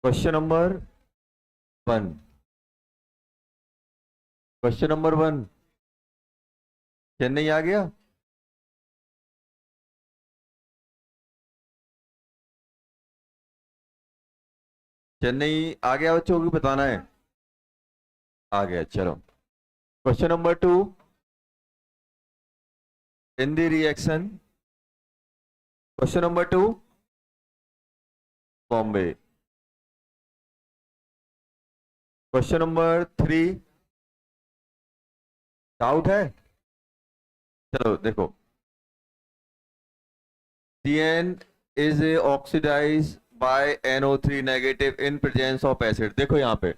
Question number 1। Question number 1। Chennai आ गया। चेन्नई आ गया बच्चों को बताना है। आ गया, चलो। Question number 2। In the reaction. Question number 2। Bombay. Question number 3। Doubt है? चलो देखो। CN is oxidized by NO3 negative in presence of acid। देखो यहाँ पे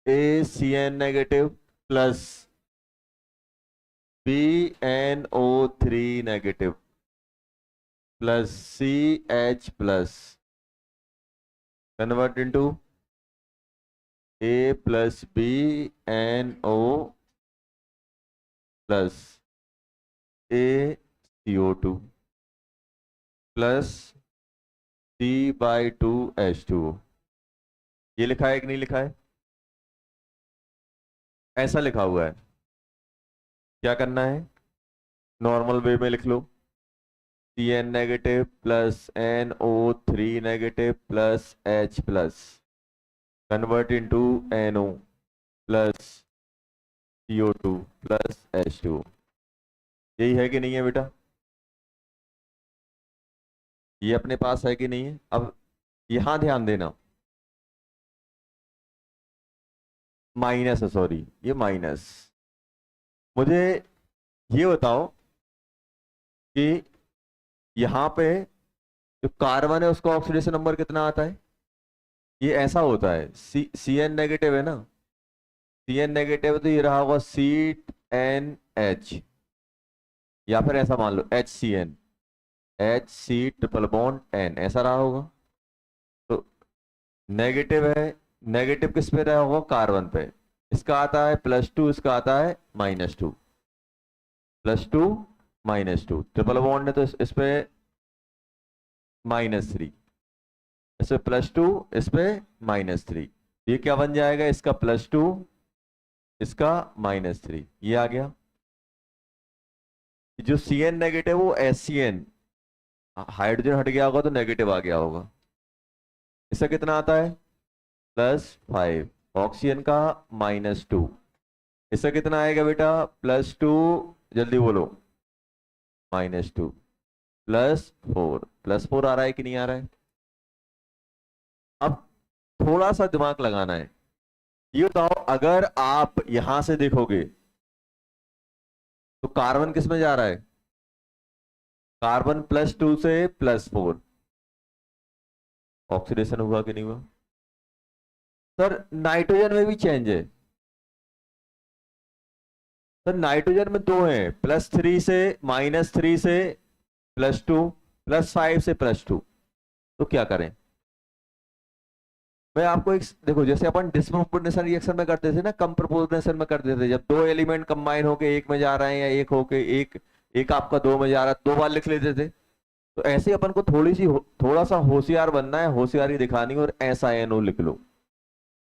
ACN negative plus BNO3 negative plus CH plus convert into A plus BNO plus ACO2 plus C/2H2O। ये लिखा है कि नहीं लिखा है? ऐसा लिखा हुआ है। क्या करना है? नॉर्मल वे में लिख लो। CN negative plus NO3 negative plus H plus convert into NO plus CO2 plus H2। यही है कि नहीं है बेटा? ये अपने पास है कि नहीं है? अब यहां ध्यान देना। माइनस है, सॉरी, ये माइनस। मुझे ये बताओ कि यहां पे जो कार्बन है उसका ऑक्सीडेशन नंबर कितना आता है? ये ऐसा होता है, CN नेगेटिव है ना। CN नेगेटिव तो ये रहा होगा CNH, या फिर ऐसा मान लो HCN, HC triple bond N, ऐसा रहा होगा। तो नेगेटिव है, नेगेटिव किस पे रहा होगा? कार्बन पे। इसका आता है +2, इसका आता है -2। +2 -2 ट्रिपल बॉन्ड है तो इस पे -3, इस पे +2, इस पे -3। ये क्या बन जाएगा? इसका +2, इसका -3। ये आ गया। जो CN नेगेटिव वो SCN, हाइड्रोजन हट गया होगा तो नेगेटिव आ गया होगा। इसका कितना आता है? +5। ऑक्सीजन का -2। इसका कितना आएगा बेटा? +2, जल्दी बोलो। -2 +4। +4 आ रहा है कि नहीं आ रहा है? अब थोड़ा सा दिमाग लगाना है। ये बताओ, अगर आप यहां से देखोगे तो कार्बन किस में जा रहा है? कार्बन +2 से +4। ऑक्सीडेशन हुआ कि नहीं हुआ? सर नाइट्रोजन में भी चेंज है। सर नाइट्रोजन में दो हैं, +3 से -3 से +2, +5 से +2। तो क्या करें? मैं आपको एक देखो, जैसे अपन डिस्प्रोपोर्शनल रिएक्शन में करते थे ना, कम प्रोपोर्शनल में करते थे, जब दो एलिमेंट कंबाइन होके एक में जा रहे हैं, या एक होके एक, एक आपका दो में जा रहा है, दो बार लिख लेते थे। तो ऐसे ही अपन को थोड़ा सा होशियार बनना है, होशियारी दिखानी, और ऐसा एनओ लिख लो।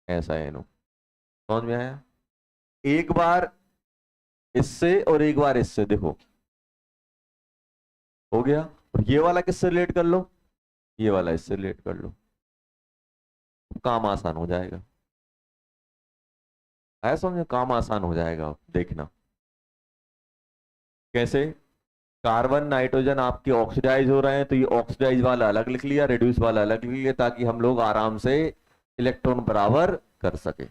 ऐसा एनओ, समझ में आया? एक बार इससे और एक बार इससे, देखो हो गया। और ये वाला किससे रिलेट कर लो? ये वाला इससे रिलेट कर लो, काम आसान हो जाएगा। है समझे? काम आसान हो जाएगा, देखना कैसे। कार्बन नाइट्रोजन आपके ऑक्सीडाइज हो रहे हैं, तो ये ऑक्सीडाइज वाला अलग लिख लिया, रिड्यूस वाला अलग लिख लिया, ताकि हम लोग आराम से इलेक्ट्रॉन बराबर कर सके।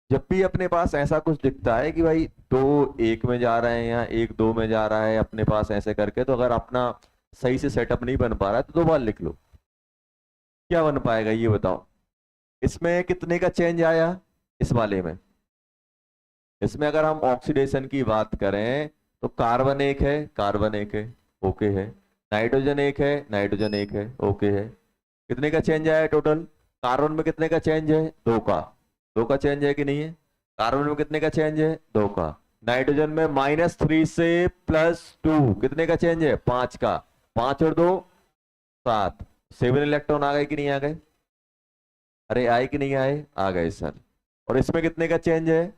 जब भी अपने पास ऐसा कुछ दिखता है कि भाई दो एक में जा रहे हैं या एक दो में जा रहा है अपने पास ऐसे करके, तो अगर अपना सही से सेटअप नहीं बन पा रहा है तो दो बार लिख लो। क्या बन पाएगा ये बताओ? इसमें कितने का चेंज आया? इस वाले में, इसमें अगर हम ऑक्सीडेशन की बात करें तो कार्बन एक है, कार्बन एक है, ओके है। नाइट्रोजन एक है, नाइट्रोजन एक है, ओके है। कितने का चेंज आया टोटल? कार्बन में कितने का चेंज है? दो का। दो का चेंज है कि नहीं है? कार्बन में कितने का चेंज है? दो का। नाइट्रोजन में -3 से +2 कितने का चेंज है? 5 का। 5 और 2 7। 7 इलेक्ट्रॉन आ गए कि नहीं आ गए? अरे आए कि नहीं आए? आ गए सर। और इसमें कितने का चेंज है?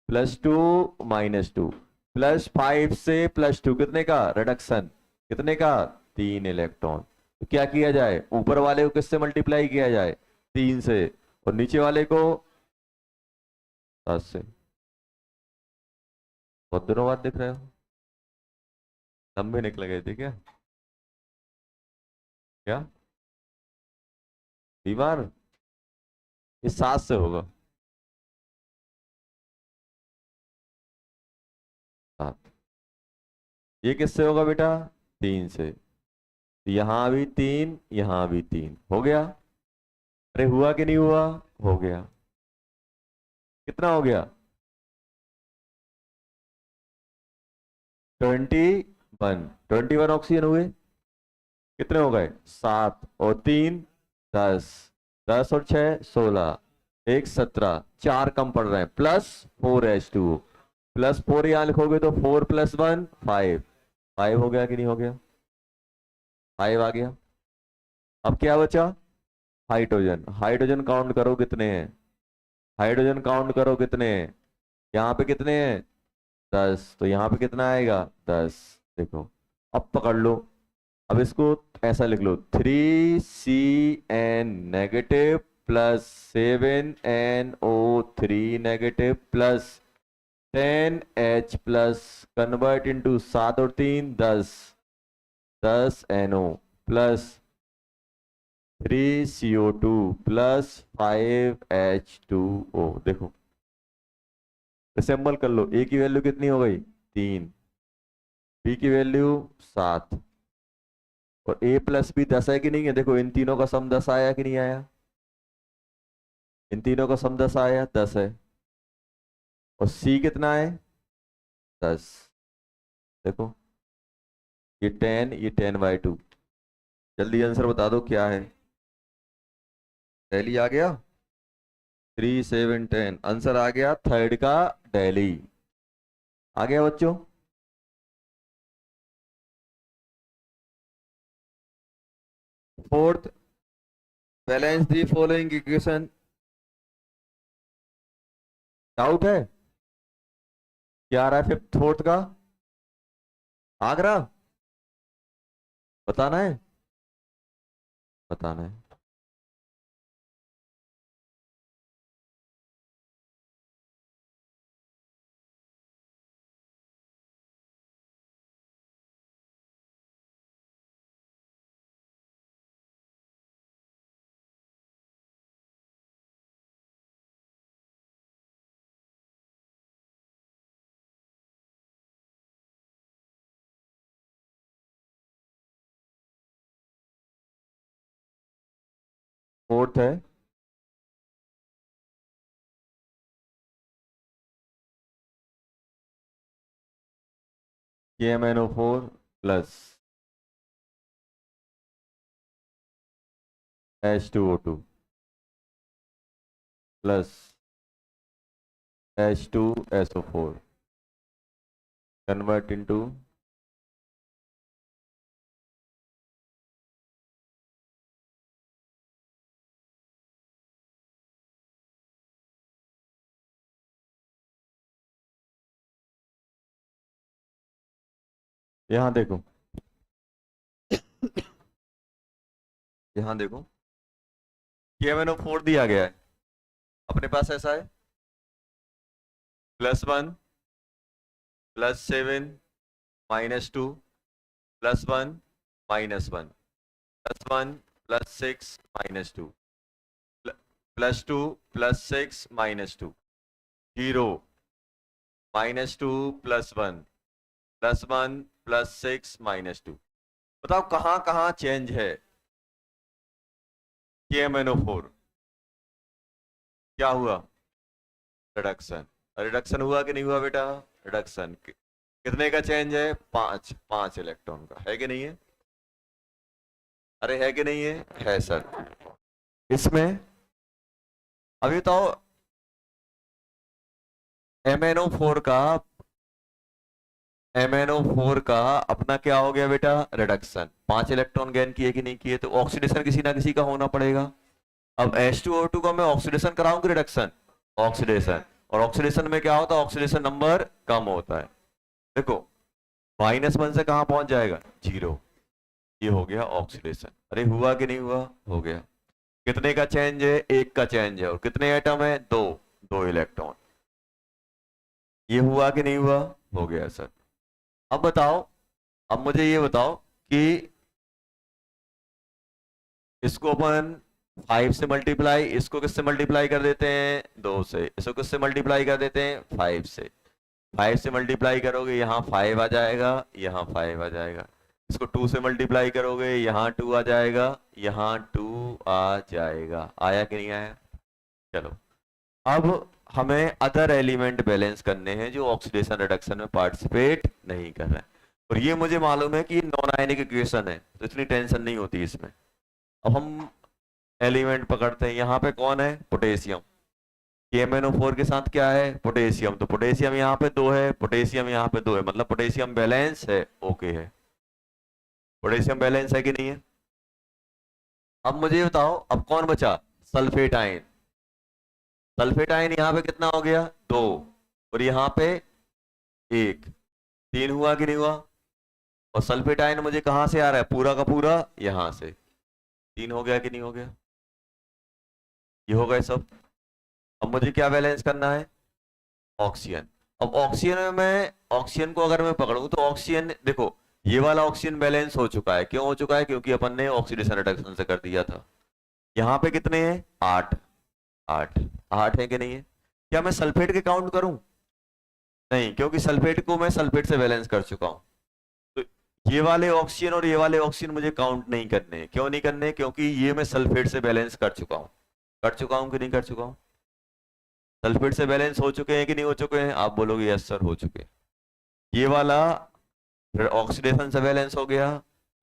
+2 -2। +5 से +2 कितने का रिडक्शन? कितने का? 3 इलेक्ट्रॉन। तो क्या किया जाए? ऊपर वाले को किससे मल्टीप्लाई किया जाए? 3 से। और नीचे वाले को 7 से। बहुत दिनों बाद दिख रहे हो। लंबे निकल गए थे क्या? क्या बीमार? ये 7 से होगा। 7। ये किससे होगा बेटा? 3 से। यहां भी 3, यहां भी 3 हो गया। अरे हुआ कि नहीं हुआ? हो गया। कितना हो गया? 21। 21 ऑक्सीजन हुए। कितने हो गए? 7 और 3 10। 10 और 6 16। 1 17। 4 कम पड़ रहे हैं, +4H2। +4 यहां लिखोगे तो 4 + 1 5। 5 हो गया कि नहीं हो गया? 5 आ गया। अब क्या बचा? हाइड्रोजन। हाइड्रोजन काउंट करो कितने हैं? हाइड्रोजन काउंट करो कितने हैं? यहाँ पे कितने हैं? 10। तो यहाँ पे कितना आएगा? 10। देखो, अब पकड़ लो। अब इसको ऐसा लिख लो, 3Cn- +7NO3- +10H+, convert into 7 और 3 10। 10NO +3CO2 +5H2O। देखो, असेंबल कर लो। ए की वैल्यू कितनी हो गई? 3। बी की वैल्यू 7। और ए प्लस बी 10 है कि नहीं है? देखो, इन तीनों का सम 10 आया कि नहीं आया? इन तीनों का सम 10 आया, 10 है। और सी कितना है? 10। देखो, ये 10, ये 10/2। जल्दी आंसर बता दो क्या है? दिल्ली आ गया। 3 7 10 आंसर आ गया थर्ड का, दिल्ली। आ गया बच्चों? Fourth, balance the following equation. Doubt है? क्या आ रहा है फिफ्थ फोर्थ का? आगरा? बताना है? बताना है। फोर्थ है। KMnO4 + H2O2 + H2SO4 convert into. यहां देखो, यहां देखो, KMnO4 दिया गया है अपने पास, ऐसा है +1 +7 -2 +1 -1 +1 +6 -2 +2 +6 -2 0 -2 +1 +1 +6 -2। बताओ कहां कहां चेंज है KMnO4? क्या हुआ? रिडक्शन। रिडक्शन हुआ कि नहीं हुआ बेटा? रिडक्शन। कितने का चेंज है? 5। 5 इलेक्ट्रॉन का है कि नहीं है? अरे है कि नहीं है? है सर। इसमें अभी बताओ, MnO4 का MnO4 का अपना क्या हो गया बेटा, रिडक्शन। 5 इलेक्ट्रॉन गेन किए कि नहीं किए, तो ऑक्सीडेशन किसी ना किसी का होना पड़ेगा। अब H2O2 को मैं ऑक्सीडेशन कराऊं कि रिडक्शन, ऑक्सीडेशन। और ऑक्सीडेशन में क्या होता है, ऑक्सीडेशन नंबर कम होता है। देखो -1 से कहां पहुंच जाएगा, 0। ये हो गया ऑक्सीडेशन। अरे हुआ कि नहीं हुआ, हो गया। कितने का चेंज है, 1 का चेंज है। और कितने एटम है, 2, 2 इलेक्ट्रॉन। ये हुआ कि नहीं हुआ, हो गया सर। अब बताओ, अब मुझे ये बताओ कि इसको अपन 5 से मल्टीप्लाई, इसको किससे मल्टीप्लाई कर देते हैं, 2 से। इसको किससे मल्टीप्लाई कर देते हैं, 5 से। 5 से मल्टीप्लाई करोगे, यहाँ 5 आ जाएगा, यहाँ 5 आ जाएगा। इसको 2 से मल्टीप्लाई करोगे, यहाँ 2 आ जाएगा, यहाँ 2 आ जाएगा। आया कि नहीं आया। चलो, अब हमें अदर एलिमेंट बैलेंस करने हैं जो ऑक्सीडेशन रिडक्शन में पार्टिसिपेट नहीं कर रहे हैं। और ये मुझे मालूम है कि नॉन आयनिक इक्वेशन है, तो इतनी टेंशन नहीं होती इसमें। अब हम एलिमेंट पकड़ते हैं। यहाँ पे कौन है, पोटेशियम। MnO4 के साथ क्या है, पोटेशियम। तो पोटेशियम यहाँ पे 2 है, पोटेशियम यहाँ पे 2 है, मतलब पोटेशियम बैलेंस है, ओके है। पोटेशियम बैलेंस है कि नहीं है। अब मुझे बताओ, अब कौन बचा, सल्फेट आयन। सल्फेट आयन यहाँ पे कितना हो गया, 2। और यहाँ पे 1, 3 हुआ कि नहीं हुआ। और सल्फेट आयन मुझे कहाँ से आ रहा है, पूरा का पूरा यहाँ से। 3 हो गया कि नहीं हो गया, ये हो गए सब। अब मुझे क्या बैलेंस करना है, ऑक्सीजन। अब ऑक्सीजन में मैं, ऑक्सीजन को अगर मैं पकड़ूं तो ऑक्सीजन, देखो ये वाला ऑक्सीजन बैलेंस हो चुका है। क्यों हो चुका है, क्योंकि अपन ने ऑक्सीडेशन रिडक्शन से कर दिया था। यहाँ पे कितने हैं, 8, 8, 8 है कि नहीं है। क्या मैं सल्फेट के काउंट करूं, नहीं, क्योंकि सल्फेट को मैं सल्फेट से बैलेंस कर चुका हूं। तो ये वाले ऑक्सीजन और ये वाले ऑक्सीजन मुझे काउंट नहीं करने हैं। क्यों नहीं करने, क्योंकि ये मैं सल्फेट से बैलेंस कर चुका हूं। कर चुका हूं कि नहीं कर चुका हूं, सल्फेट से बैलेंस हो चुके हैं कि नहीं हो चुके हैं। आप बोलोगे यस सर हो चुके हैं। ये वाला ऑक्सीडेशन से बैलेंस हो गया।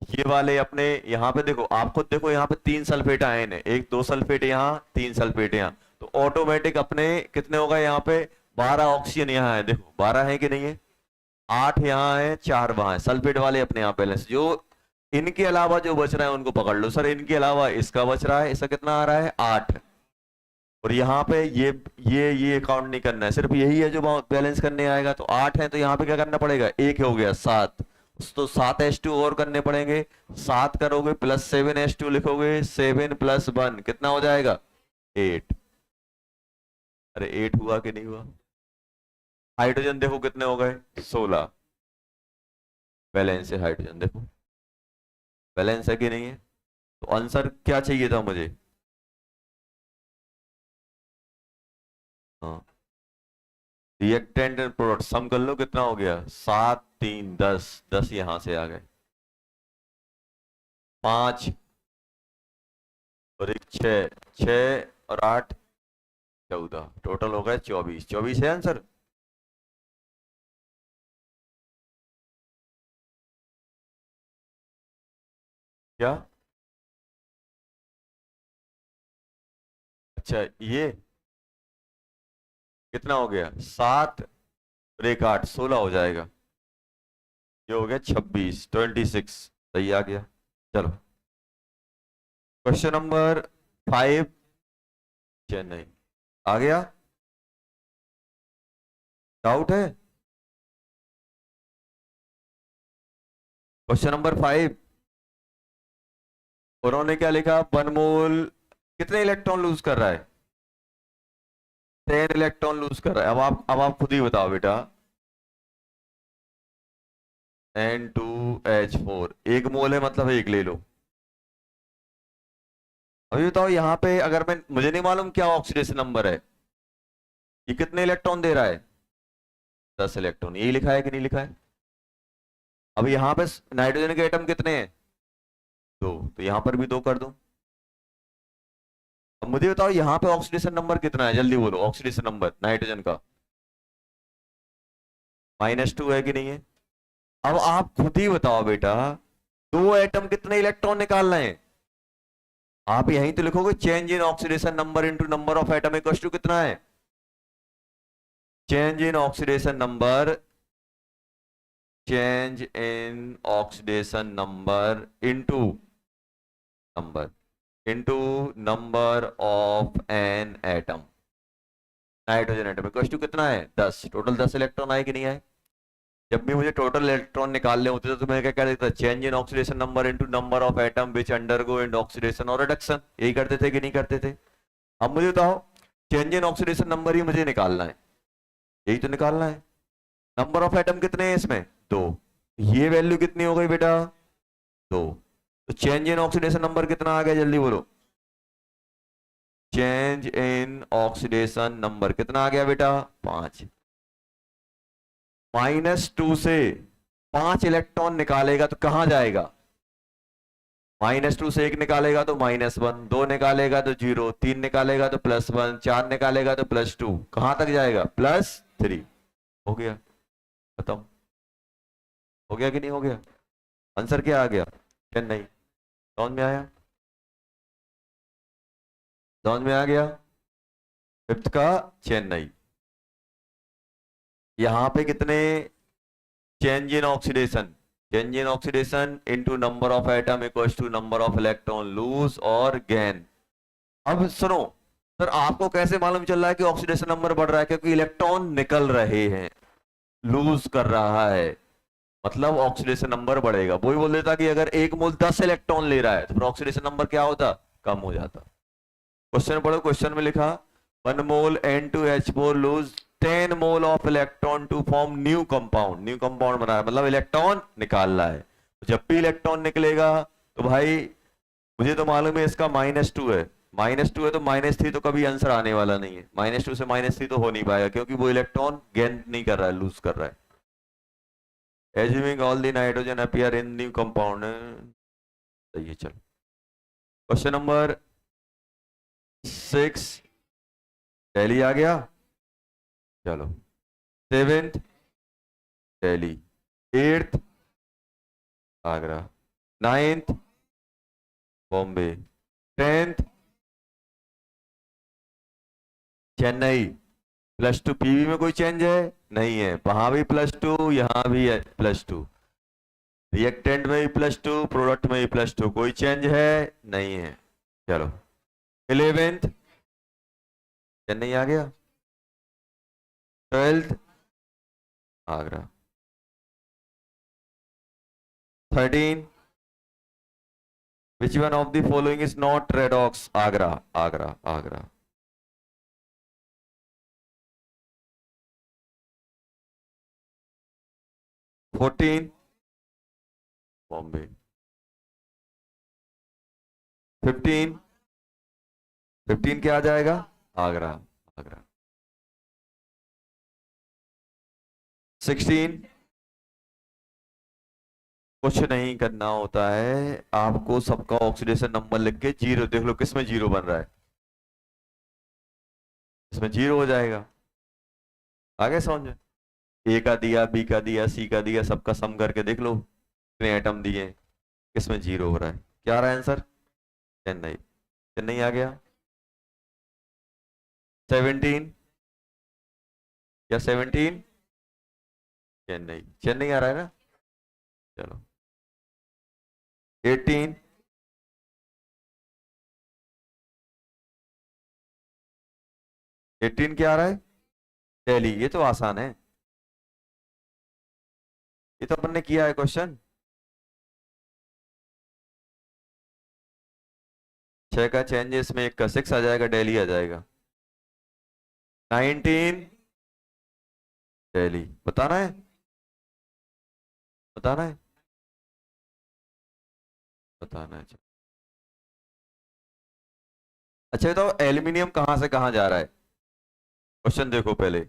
ये वाले अपने यहाँ पे देखो, आप खुद देखो, यहाँ पे 3 सल्फेट आयन है, 1 2 सल्फेट यहाँ, 3 सल्फेट यहाँ। तो ऑटोमेटिक अपने कितने होगा, यहाँ पे 12 ऑक्सीजन यहाँ है। देखो 12 है कि नहीं है, 8 यहाँ है, 4 वहां है। सल्फेट वाले अपने यहाँ बैलेंस। जो इनके अलावा जो बच रहा है उनको पकड़ लो सर। इनके अलावा इसका बच रहा है, इसका कितना आ रहा है, 8। और यहाँ पे ये काउंट नहीं करना है, सिर्फ यही है जो बैलेंस करने आएगा। तो 8 है, तो यहाँ पे क्या करना पड़ेगा, 1 हो गया, 7। तो 7 H2 और करने पड़ेंगे। 7 करोगे प्लस 7 H2 लिखोगे, 7 + 1 कितना हो जाएगा, 8। अरे 8 हुआ कि नहीं हुआ। हाइड्रोजन देखो कितने हो गए, 16। बैलेंस है हाइड्रोजन, देखो बैलेंस है कि नहीं है। तो आंसर क्या चाहिए था मुझे, हाँ, रिएक्टेंट एंड प्रोडक्ट सम कर लो, कितना हो गया, 7 3 10, 10 यहां से आ गए, 5 और 1 6, 6 और 8 14, टोटल हो गए 24। 24 है आंसर। क्या, अच्छा ये कितना हो गया, 7 और 1 8, 16 हो जाएगा। ये हो गया 26, 26 सही आ गया। चलो क्वेश्चन नंबर 5, चेन्नई आ गया, डाउट है। क्वेश्चन नंबर 5, उन्होंने क्या लिखा, 1 मोल कितने इलेक्ट्रॉन लूज कर रहा है, 10 इलेक्ट्रॉन लूज कर रहा है। अब आप खुद ही बताओ बेटा, N2H4 1 मोल है, मतलब 1 ले लो। अभी बताओ यहाँ पे, अगर मैं, मुझे नहीं मालूम क्या ऑक्सीडेशन नंबर है, ये कितने इलेक्ट्रॉन दे रहा है, 10 इलेक्ट्रॉन। यही लिखा है कि नहीं लिखा है। अब यहाँ पे नाइट्रोजन के एटम कितने हैं, 2, तो यहाँ पर भी 2 कर दूं। अब मुझे बताओ यहाँ पे ऑक्सीडेशन नंबर कितना है, जल्दी बोलो, ऑक्सीडेशन नंबर नाइट्रोजन का -2 है कि नहीं है। अब आप खुद ही बताओ बेटा, 2 एटम कितने इलेक्ट्रॉन निकाल रहे हैं। आप यहीं तो लिखोगे change in oxidation number into number of atom equal to कितना है, change in oxidation number, change in oxidation number into number of N atom, nitrogen atom equal to कितना है 10, टोटल 10 इलेक्ट्रॉन आए कि नहीं आए। जब भी मुझे टोटल इलेक्ट्रॉन निकालने होते थे तो मैं क्या कर देता, change in oxidation number into number of atom which undergo in oxidation और रिडक्शन, यही करते थे कि नहीं करते थे। अब मुझे बताओ, चेंज इन ऑक्सीडेशन नंबर ही मुझे निकालना है, यही तो निकालना है। नंबर ऑफ एटम कितने हैं इसमें, 2, ये वैल्यू कितनी हो गई बेटा 2, तो चेंज इन ऑक्सीडेशन नंबर कितना आ गया जल्दी बोलो, चेंज इन ऑक्सीडेशन नंबर कितना आ गया बेटा 5। -2 से 5 इलेक्ट्रॉन निकालेगा तो कहां जाएगा, -2 से 1 निकालेगा तो -1, 2 निकालेगा तो 0, 3 निकालेगा तो +1, 4 निकालेगा तो +2, कहां तक जाएगा +3। हो गया खत्म, हो गया कि नहीं हो गया। आंसर क्या आ गया, चेन्नई। समझ में आया, समझ में आ गया। फिफ्थ का चेन्नई। यहां पे कितने, change in oxidation, change in oxidation into number of atom equals to number of electron lose और गेन। अब सुनो सर, आपको कैसे मालूम चल रहा है कि ऑक्सीडेशन नंबर बढ़ रहा है, क्योंकि इलेक्ट्रॉन निकल रहे हैं, लूज कर रहा है, मतलब ऑक्सीडेशन नंबर बढ़ेगा। वही बोल देता कि अगर एक मोल 10 इलेक्ट्रॉन ले रहा है तो फिर ऑक्सीडेशन नंबर क्या होता, कम हो जाता। क्वेश्चन पढ़ो, क्वेश्चन में लिखा 1 mole N2H4 lose 10 mole of electron to form new compound, new compound बना है मतलब इलेक्ट्रॉन निकालना है। जब भी इलेक्ट्रॉन निकलेगा तो भाई मुझे तो मालूम है इसका -2 है, -2 है तो -3 तो कभी आंसर आने वाला नहीं है, -2 से -3 तो हो नहीं पाएगा क्योंकि वो इलेक्ट्रॉन गेन नहीं कर रहा है, लूज कर रहा है। Assuming all the nitrogen appear in new compound, सही है। चलो क्वेश्चन नंबर 6 दिल्ली आ गया, चलो 7th Delhi, 8th Agra, 9th Bombay, 10th Chennai. +2 PV में कोई चेंज है नहीं है, वहां भी +2 यहां भी है +2, रिएक्टेंट में भी +2 प्रोडक्ट में भी +2, कोई चेंज है नहीं है। चलो 11th चेन्नई आ गया, 12th Agra, 13 which one of the following is not redox, Agra Agra Agra. 14 Bombay, 15 15 क्या आ जाएगा, आगरा आगरा। 16 कुछ नहीं करना होता है आपको, सबका ऑक्सीडेशन नंबर लिख के 0 देख लो किसमें 0 बन रहा है, इसमें 0 हो जाएगा। आगे समझ में, ए का दिया, बी का दिया, सी का दिया, सबका सम करके देख लो कितने एटम दिए, किसमें 0 हो रहा है। क्या आ रहा है आंसर, चेन्नई। चेन्नई आ गया। 17 या 17 चेन्नई, चेन्नई आ रहा है ना। चलो 18 18 क्या आ रहा है, दिल्ली। ये तो आसान है, ये तो अपन ने किया है क्वेश्चन। 6 का चेंज है इसमें, 1 का 6 आ जाएगा, दिल्ली आ जाएगा। 19 दिल्ली, बताना है, बताना है, बताना है। अच्छा बताओ एल्यूमिनियम कहां से कहां जा रहा है, क्वेश्चन देखो पहले।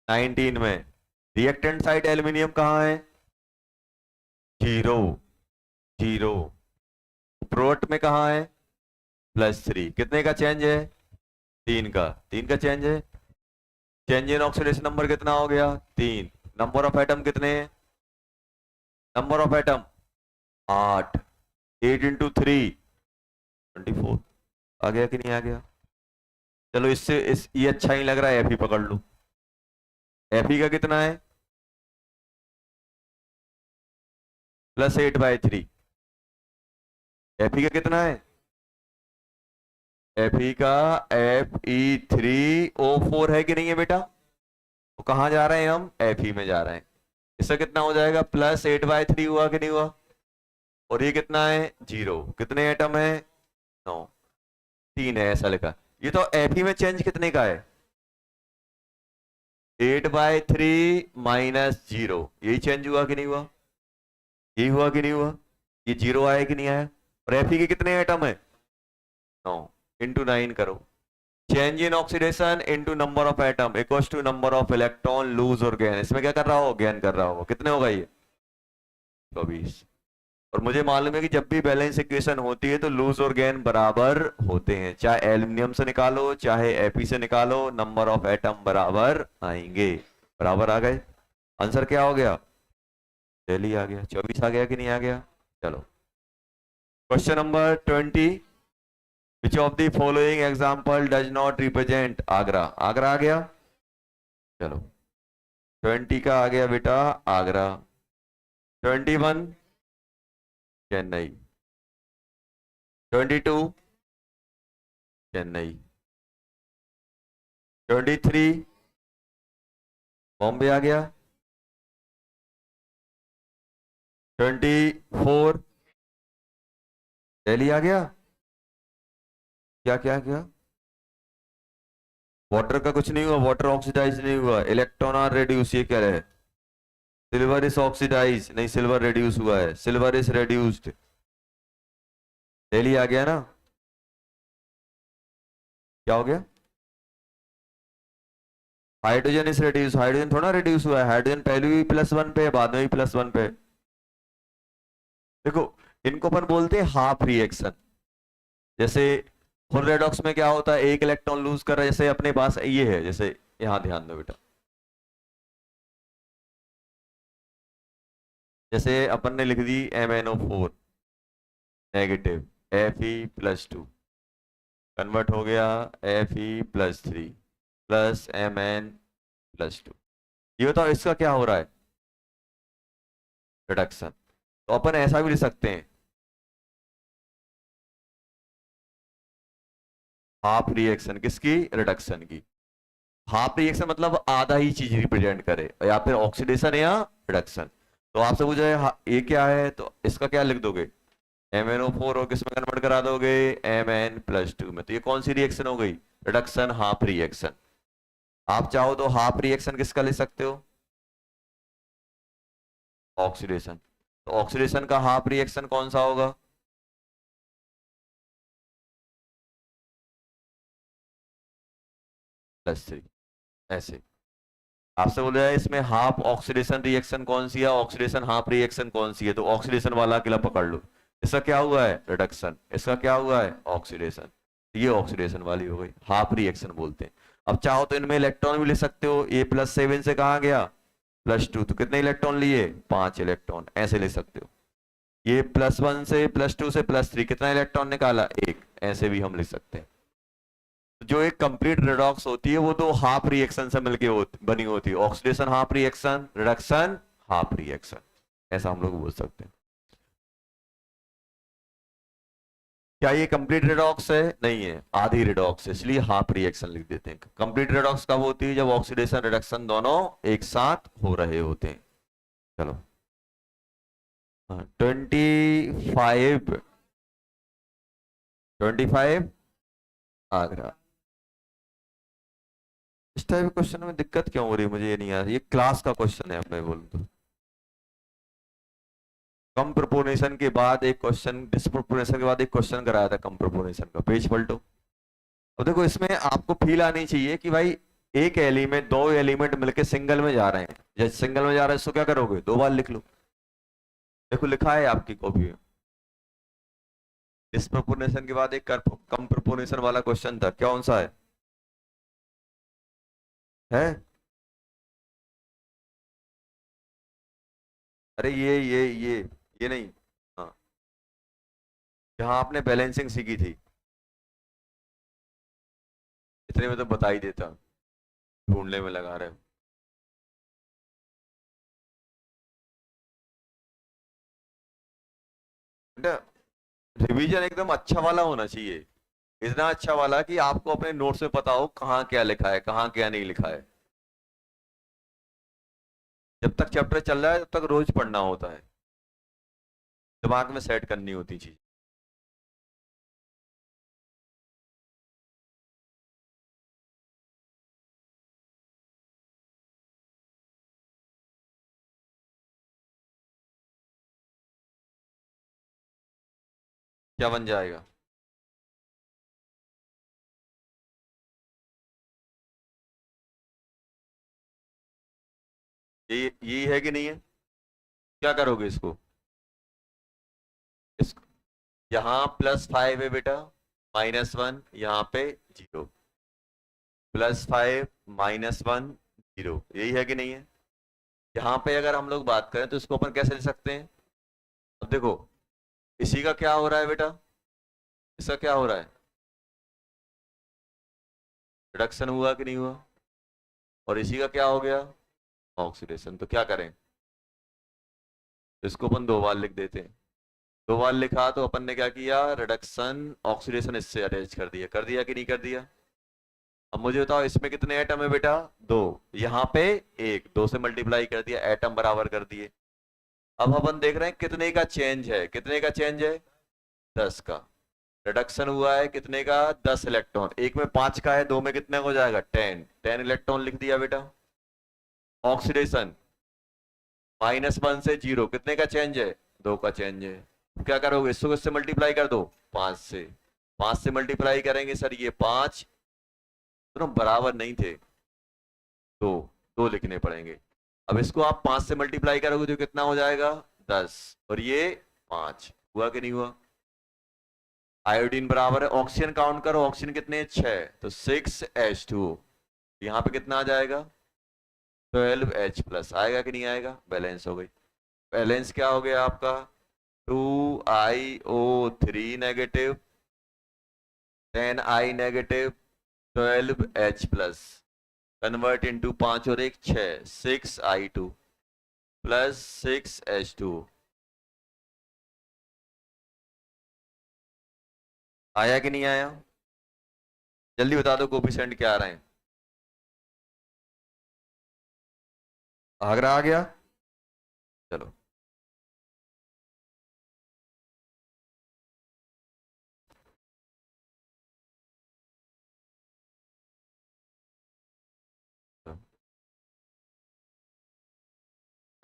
19 में रिएक्टेंट साइड एल्यूमिनियम कहां है, 0 0। प्रोडक्ट में कहां है, +3। कितने का चेंज है, 3 का चेंज है। चेंज इन ऑक्सीडेशन नंबर कितना हो गया, 3। नंबर ऑफ एटम कितने हैं, नंबर ऑफ एटम 8, 8 × 3 24। आ गया कि नहीं आ गया। चलो इससे ये अच्छा ही लग रहा है, Fe पकड़ लो। एफ ई का कितना है, +8/3। एफ ई का कितना है, एफ ई का Fe3O4 है कि नहीं है बेटा? तो कहाँ जा रहे हैं हम, एफ ई में जा रहे हैं। इसका कितना हो जाएगा, +8/3 हुआ कि नहीं हुआ? और ये कितना है, 0। कितने एटम है, 9, 3 है ऐसा लिखा। ये तो एफ ई में चेंज कितने का है, 8/3 -0। यही चेंज हुआ कि नहीं हुआ, यही हुआ कि नहीं हुआ? ये 0 आया कि नहीं आया? और एफ ई के कितने एटम है, 9, इंटू 9 करो। Change in oxidation into number of atom equals to number of electron lose और गेन। इसमें क्या कर रहा हो, गेन कर रहा हो। कितने होगा ये, 24। और मुझे मालूम है कि जब भी बैलेंस इक्वेशन होती है तो लूज और गेन बराबर होते हैं, चाहे एल्यूमिनियम से निकालो चाहे एफी से निकालो, नंबर ऑफ एटम बराबर आएंगे। बराबर आ गए, आंसर क्या हो गया, दिल्ली आ गया। 24 आ गया कि नहीं आ गया? चलो question number 20, which of the following example does not represent Agra. Agra आ गया, चलो 20 का आ गया बेटा आगरा। 21 चेन्नई, 22 चेन्नई, 23 बॉम्बे आ गया, 24 दिल्ली आ गया। क्या क्या क्या, वाटर का कुछ नहीं हुआ, वाटर ऑक्सीडाइज नहीं हुआ, इलेक्ट्रॉन आर रेड्यूस। ये क्या है, सिल्वर इज ऑक्सीडाइज, नहीं सिल्वर रेड्यूस हुआ है, सिल्वर इज रेड्यूस्ड। दिल्ली आ गया ना, क्या हो गया, हाइड्रोजन इज रेड्यूस। हाइड्रोजन थोड़ा रेड्यूस हुआ है, हाइड्रोजन पहले भी +1 पे है, बाद में भी +1 पे है। देखो इनको अपन बोलते हैं हाफ रिएक्शन। जैसे फुल रेडॉक्स में क्या होता है, एक इलेक्ट्रॉन लूज कर रहा है, जैसे अपने पास ये है, जैसे यहां ध्यान दो बेटा, जैसे अपन ने लिख दी MnO4 नेगेटिव, Fe+2 कन्वर्ट हो गया Fe+3 प्लस Mn+2। ये बताओ इसका क्या हो रहा है, रिडक्शन। तो अपन ऐसा भी लिख सकते हैं, हाफ रिएक्शन किसकी, रिडक्शन की। हाफ रिएक्शन मतलब आधा ही चीज रिप्रेजेंट करे, या फिर ऑक्सीडेशन या रिडक्शन। तो आपसे पूछा है ये क्या है, तो इसका क्या लिख दोगे, MnO4 और किस में कन्वर्ट करा दोगे, Mn+2 में। तो ये कौन सी रिएक्शन हो गई, रिडक्शन हाफ रिएक्शन। आप चाहो तो हाफ रिएक्शन किसका ले सकते हो, ऑक्सीडेशन। तो ऑक्सीडेशन का हाफ रिएक्शन कौन सा होगा, +3। ऐसे आपसे बोला है इसमें हाफ ऑक्सीडेशन रिएक्शन कौन सी है, ऑक्सीडेशन हाफ रिएक्शन कौन सी है, तो ऑक्सीडेशन वाला अकेला पकड़ लो। इसका क्या हुआ है, रिडक्शन। इसका क्या हुआ है, ऑक्सीडेशन। ये ऑक्सीडेशन वाली हो गई, हाफ रिएक्शन बोलते हैं। अब चाहो तो इनमें इलेक्ट्रॉन भी ले सकते हो, ये +7 से कहा गया +2, तो कितने इलेक्ट्रॉन लिए, 5 इलेक्ट्रॉन, ऐसे ले सकते हो। ये +1 से +2 से +3 कितना इलेक्ट्रॉन निकाला, 1, ऐसे भी हम लिख सकते हैं। जो एक कंप्लीट रिडॉक्स होती है वो तो हाफ रिएक्शन से मिलकर बनी होती है, oxidation half reaction, reduction half reaction, ऐसा हम लोग बोल सकते हैं। क्या ये कंप्लीट रिडॉक्स है, नहीं है, आधी रिडॉक्स है, इसलिए हाफ रिएक्शन लिख देते हैं। कंप्लीट रिडॉक्स कब होती है, जब ऑक्सीडेशन रिडक्शन दोनों एक साथ हो रहे होते हैं। चलो 25, 25 आगरा। इस टाइप के क्वेश्चन में दिक्कत क्यों हो रही है मुझे ये नहीं आ रही, ये क्लास का क्वेश्चन है, अब मैं बोलूँ तो कम प्रोपोर्शन के बाद एक क्वेश्चन, डिस्प्रोपोर्शन के बाद एक क्वेश्चन कराया था कम प्रोपोर्शन का, पेज पलटो। अब देखो इसमें आपको फील आनी चाहिए कि भाई एक एलिमेंट, दो एलिमेंट मिलके सिंगल में जा रहे हैं, जैसे सिंगल में जा रहे हैं तो क्या करोगे, 2 बार लिख लो। देखो लिखा है आपकी कॉपी में, डिस्प्रोपोर्शन के बाद एक कम प्रोपोर्शन वाला क्वेश्चन था, कौन सा है? अरे ये नहीं, हाँ, जहां आपने बैलेंसिंग सीखी थी, इतने में तो बता ही देता, ढूंढने में लगा रहे हो। बेटा रिवीजन एकदम अच्छा वाला होना चाहिए, इतना अच्छा वाला कि आपको अपने नोट्स में पता हो कहाँ क्या लिखा है कहाँ क्या नहीं लिखा है। जब तक चैप्टर चल रहा है तब तक रोज पढ़ना होता है, दिमाग में सेट करनी होती चीज। क्या बन जाएगा? ये है कि नहीं है? क्या करोगे इसको? इसको यहाँ +5 है बेटा, -1 यहाँ पे 0, +5 -1 0, यही है कि नहीं है? यहाँ पे अगर हम लोग बात करें तो इसको अपन कैसे ले सकते हैं? अब देखो, इसी का क्या हो रहा है बेटा, इसका क्या हो रहा है, रिडक्शन हुआ कि नहीं हुआ, और इसी का क्या हो गया, ऑक्सीडेशन। तो क्या करें, इसको अपन 2 बार लिख देते हैं। 2 बार लिखा तो अपन ने क्या किया, रिडक्शन ऑक्सीडेशन इससे अरेंज कर दिया कि नहीं कर दिया? अब मुझे बताओ इसमें कितने एटम है बेटा, 2, यहाँ पे 1, 2 से मल्टीप्लाई कर दिया, एटम बराबर कर दिए। अब अपन देख रहे हैं कितने का चेंज है, कितने का चेंज है, 10 का। रिडक्शन हुआ है कितने का, 10 इलेक्ट्रॉन, एक में 5 का है, 2 में कितने का हो जाएगा, 10 इलेक्ट्रॉन लिख दिया बेटा। ऑक्सीडेशन -1 से 0, कितने का चेंज है, 2 का चेंज है। क्या करोगे, इसको किससे मल्टीप्लाई कर दो, 5 से। 5 से मल्टीप्लाई करेंगे सर, ये 5 दोनों बराबर नहीं थे, दो, 2 लिखने पड़ेंगे। अब इसको आप 5 से मल्टीप्लाई करोगे तो कितना हो जाएगा, 10, और ये 5, हुआ कि नहीं हुआ? आयोडीन बराबर है, ऑक्सीजन काउंट करो, ऑक्सीजन कितने, 6, तो 6H2, यहाँ पे कितना आ जाएगा, 12H+ आएगा कि नहीं आएगा, बैलेंस हो गई। बैलेंस क्या हो गया आपका, 2iO3 negative, 10I negative, 12H+, convert into 5 और 1 6, 6I2 प्लस 6H2। आया कि नहीं आया? जल्दी बता दो कोफिशिएंट क्या आ रहे हैं। आगरा आ गया, चलो।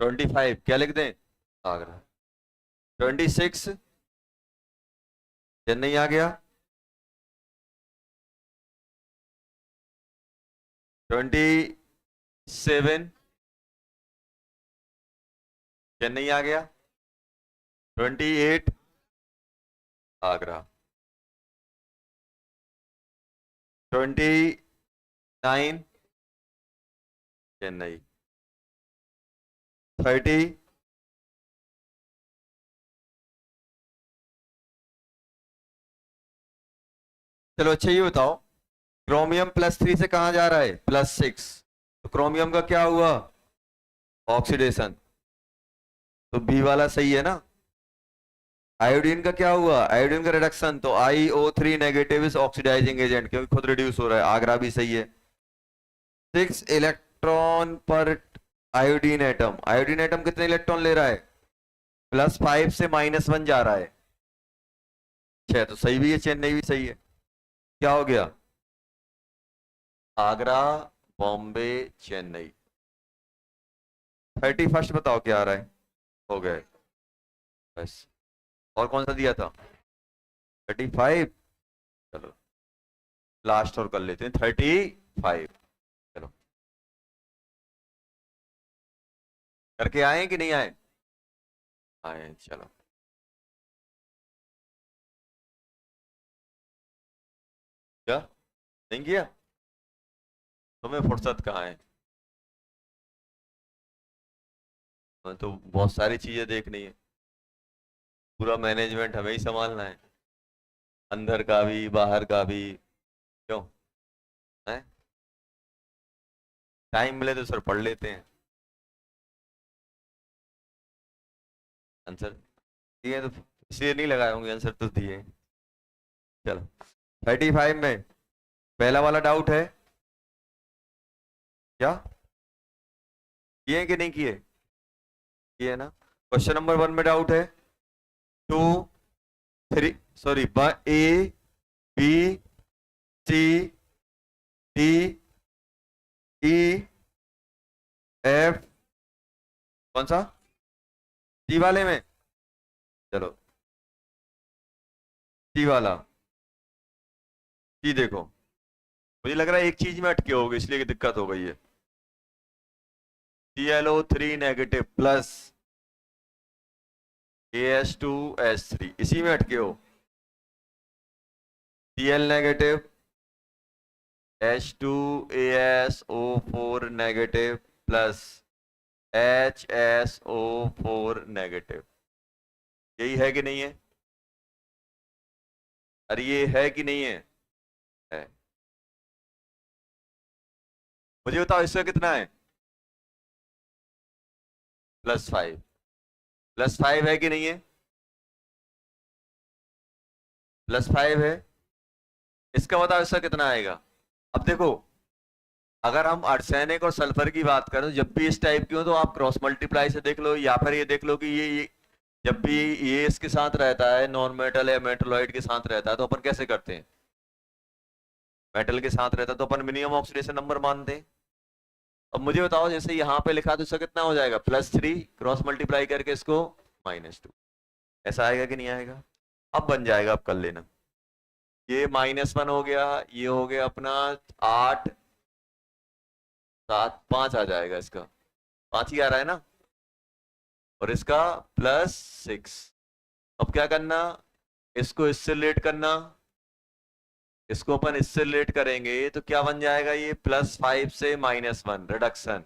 तो 25 क्या लिख दें, आगरा। 26 चेन्नई आ गया। 27 चेन्नई आ गया। 28 आगरा। 29 चेन्नई। 30 चलो अच्छा ये बताओ, क्रोमियम +3 से कहां जा रहा है, +6, तो क्रोमियम का क्या हुआ, ऑक्सीडेशन, तो बी वाला सही है ना। आयोडीन का क्या हुआ, आयोडीन का रिडक्शन, तो iO3 negative is oxidising agent, क्योंकि खुद रिड्यूस हो रहा है, आगरा भी सही है। 6 इलेक्ट्रॉन पर आयोडीन एटम, आयोडीन एटम कितने इलेक्ट्रॉन ले रहा है, +5 से -1 जा रहा है, 6, तो सही भी है, चेन्नई भी सही है। क्या हो गया, आगरा, बॉम्बे, चेन्नई। 31 बताओ क्या आ रहा है, हो गए बस। और कौन सा दिया था, 35, चलो लास्ट और कर लेते हैं, 35, चलो करके आए कि नहीं आए, आए, चलो। क्या नहीं किया, तुम्हें फुर्सत कहाँ है, तो बहुत सारी चीजें देखनी है, पूरा मैनेजमेंट हमें ही संभालना है, अंदर का भी बाहर का भी, क्यों है, टाइम मिले तो सर पढ़ लेते हैं आंसर, ठीक है तो इसलिए नहीं लगाए होंगे, आंसर तो दिए। चलो 35 में पहला वाला डाउट है क्या? किए कि नहीं किए? किए ना। क्वेश्चन नंबर 1 में डाउट है। 2 3 sorry A B C D E F, कौन सा? सी वाले में। चलो सी वाला, सी देखो। मुझे लग रहा है एक चीज में अटके होगे इसलिए दिक्कत हो गई है। ClO3 नेगेटिव प्लस AS2S3, इसी में अटके हो। Cl negative H2AsO4 negative plus HSO4 negative, यही है कि नहीं है? अरे ये है कि नहीं है? मुझे बताओ इसका कितना है? +5। +5 है कि नहीं है? +5 है। इसका बताओ इसका कितना आएगा? अब देखो, अगर हम आर्सेनिक और सल्फर की बात करें, जब भी इस टाइप की हो तो आप क्रॉस मल्टीप्लाई से देख लो, या फिर ये देख लो कि ये जब भी ये इसके साथ रहता है, नॉन मेटल या मेटलॉइड के साथ रहता है, तो अपन कैसे करते हैं? मेटल के साथ रहता है तो अपन मिनिमम ऑक्सीडेशन नंबर मानते हैं। अब मुझे बताओ, जैसे यहाँ पे लिखा तो इसका कितना हो जाएगा? +3, क्रॉस मल्टीप्लाई करके इसको -2, ऐसा आएगा कि नहीं आएगा? अब बन जाएगा, अब कर लेना। ये -1 हो गया, ये हो गया अपना 8 7 5 आ जाएगा, इसका 5 ही आ रहा है ना, और इसका +6। अब क्या करना, इसको इससे रिलेट करना, इसको अपन इससे रिलेट करेंगे तो क्या बन जाएगा? ये +5 से -1 रिडक्शन।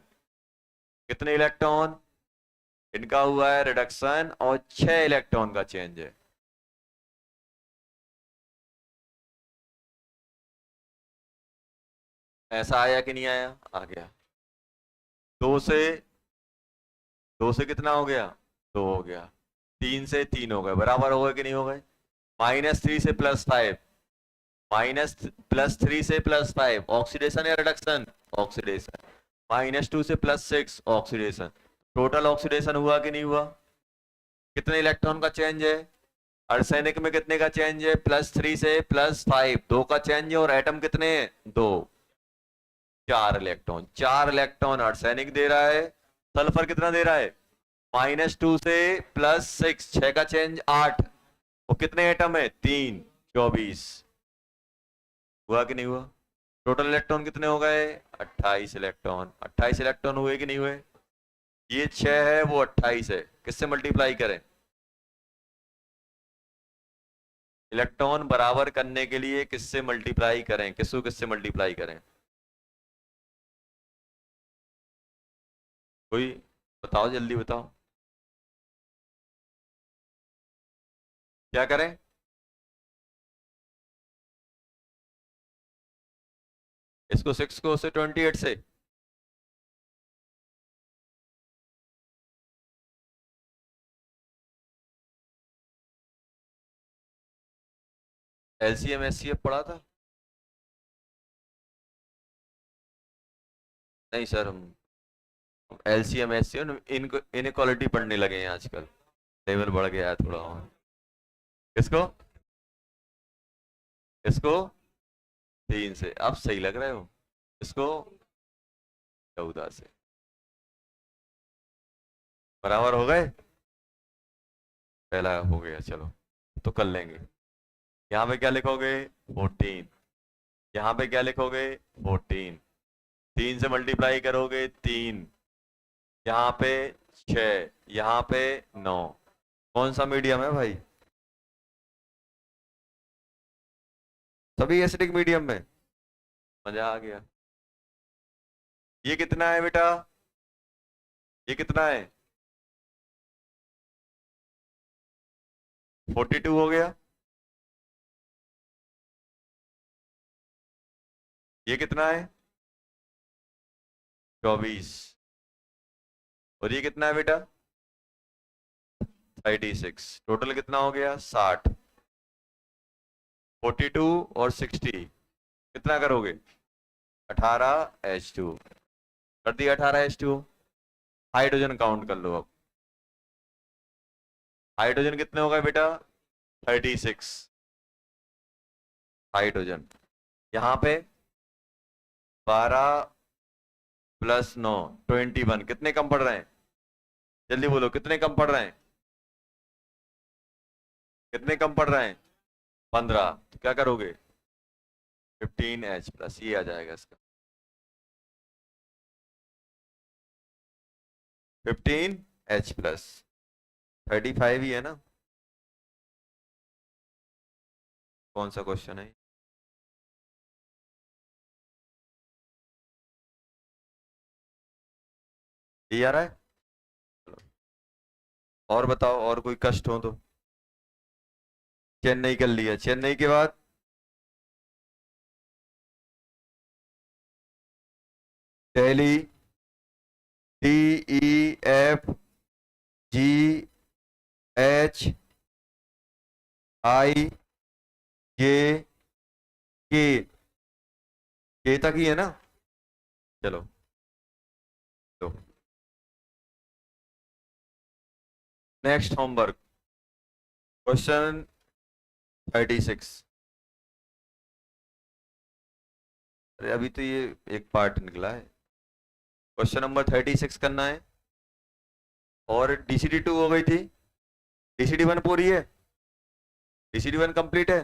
कितने इलेक्ट्रॉन? इनका हुआ है रिडक्शन और 6 इलेक्ट्रॉन का चेंज है। ऐसा आया कि नहीं आया? आ गया। दो से कितना हो गया? 2 हो गया। 3 से 3 हो गए, बराबर हो गए कि नहीं हो गए? -3 से +5, +3 से +5 ऑक्सीडेशन या रिडक्शन? ऑक्सीडेशन। -2 से +6 ऑक्सीडेशन। टोटल ऑक्सीडेशन हुआ कि नहीं हुआ? कितने इलेक्ट्रॉन का चेंज है? आर्सेनिक में कितने का चेंज है? +3 से +5, 2 का चेंज है, और एटम कितने हैं? 2। 4 इलेक्ट्रॉन, 4 इलेक्ट्रॉन आर्सेनिक दे रहा है। सल्फर कितना दे रहा है? -2 से +6, 6 का चेंज 8, और कितने एटम है? 3, 24। हुआ कि नहीं हुआ? टोटल इलेक्ट्रॉन कितने हो गए? 28 इलेक्ट्रॉन। 28 इलेक्ट्रॉन हुए कि नहीं हुए? ये 6 है, वो 28 है, किससे मल्टीप्लाई करें? इलेक्ट्रॉन बराबर करने के लिए किससे मल्टीप्लाई करें? किसको किससे मल्टीप्लाई करें? कोई बताओ, जल्दी बताओ। क्या करें? इसको 6 को से 28 से। LCM SCF पढ़ा था? नहीं सर, हम LCM SCF इनको इनक्वालिटी पढ़ने लगे हैं आजकल, लेवल बढ़ गया है थोड़ा और। किसको? इसको 3 से, आप सही लग रहे हो। इसको 14 से, बराबर हो गए। पहला हो गया, चलो तो कर लेंगे। यहाँ पे क्या लिखोगे? 14। यहाँ पे क्या लिखोगे? 14। 3 से मल्टीप्लाई करोगे 3, यहाँ पे 6, यहाँ पे 9। कौन सा मीडियम है भाई? सभी एसिडिक मीडियम में। मजा आ गया। ये कितना है बेटा? ये कितना है? 42 हो गया। ये कितना है? 24। और ये कितना है बेटा? 36, टोटल कितना हो गया 60। 42 और 60 कितना करोगे? 18H2 कर दिया। 18H2। हाइड्रोजन काउंट कर लो अब। हाइड्रोजन कितने हो गए बेटा? 36 हाइड्रोजन। यहाँ पे 12 + 9 21 कितने कम पड़ रहे हैं? जल्दी बोलो कितने कम पड़ रहे हैं? कितने कम पड़ रहे हैं? 15। तो क्या करोगे? 15H+, ये आ जाएगा इसका। 15H+। 35 ही है ना? कौन सा क्वेश्चन है? ये आ रहा है? और बताओ, और कोई कष्ट हो तो। चेन्नई कर लिया, चेन्नई के बाद दिल्ली। DEFGHIJ के तक ही है ना? चलो तो नेक्स्ट होमवर्क, क्वेश्चन 36। अरे अभी तो ये एक पार्ट निकला है। क्वेश्चन नंबर 36 करना है। और DCD2 हो गई थी। DCD1 पूरी है? DCD1 कंप्लीट है?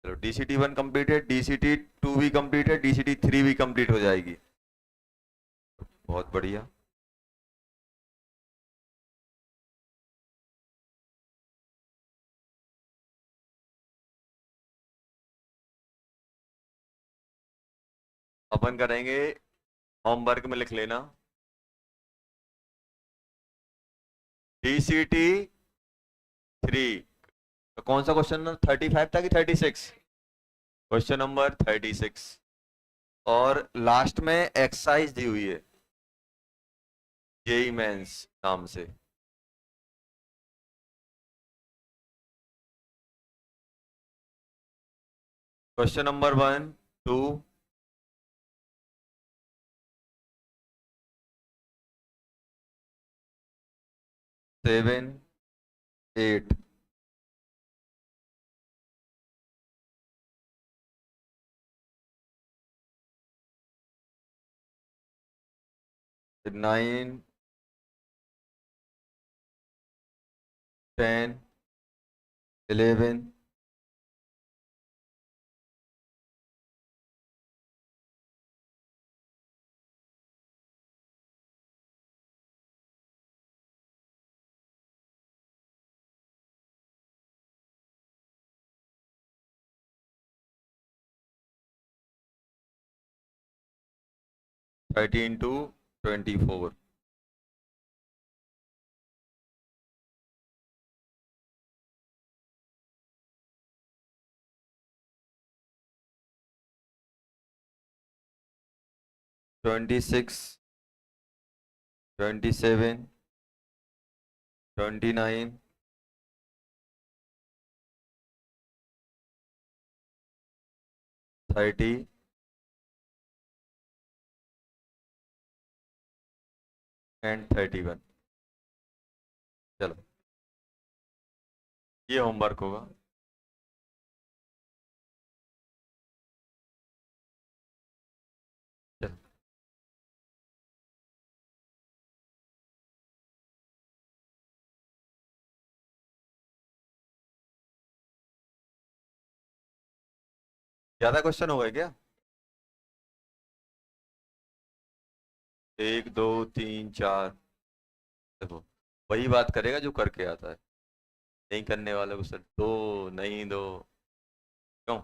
चलो DCD1 कंप्लीट है, DCD2 भी कंप्लीट है, DCD3 भी कंप्लीट हो जाएगी। बहुत बढ़िया। अपन करेंगे, होमवर्क में लिख लेना, DCT3। तो कौन सा क्वेश्चन नंबर 35 था कि 36? Question number 36। और लास्ट में एक्सरसाइज दी हुई है जेई मेंस नाम से। Question number 1, 2, 7, 8। 9, 10, 11, 13 to 24। 26, 27, 29, 30 एंड 31। चलो ये होमवर्क होगा। चलो ज्यादा क्वेश्चन हो गए क्या? 1, 2, 3, 4। देखो वही बात करेगा जो करके आता है। नहीं करने वाले को सर दो नहीं दो। क्यों?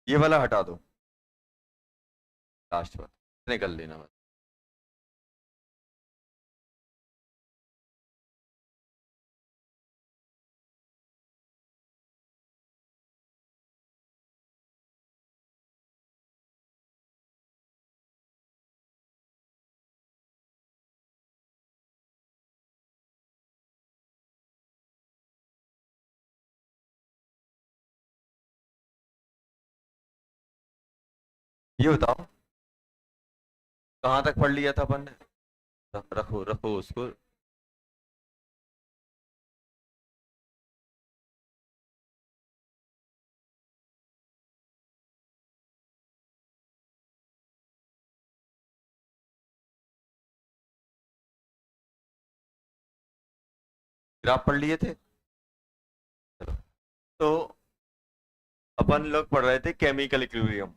ये वाला हटा दो, लास्ट वाला निकल लेना बस। ये बताओ कहाँ तक पढ़ लिया था अपन ने? रखो रखो उसको। ग्राफ पढ़ लिए थे? चलो। तो अपन लोग पढ़ रहे थे केमिकल इक्विलिब्रियम।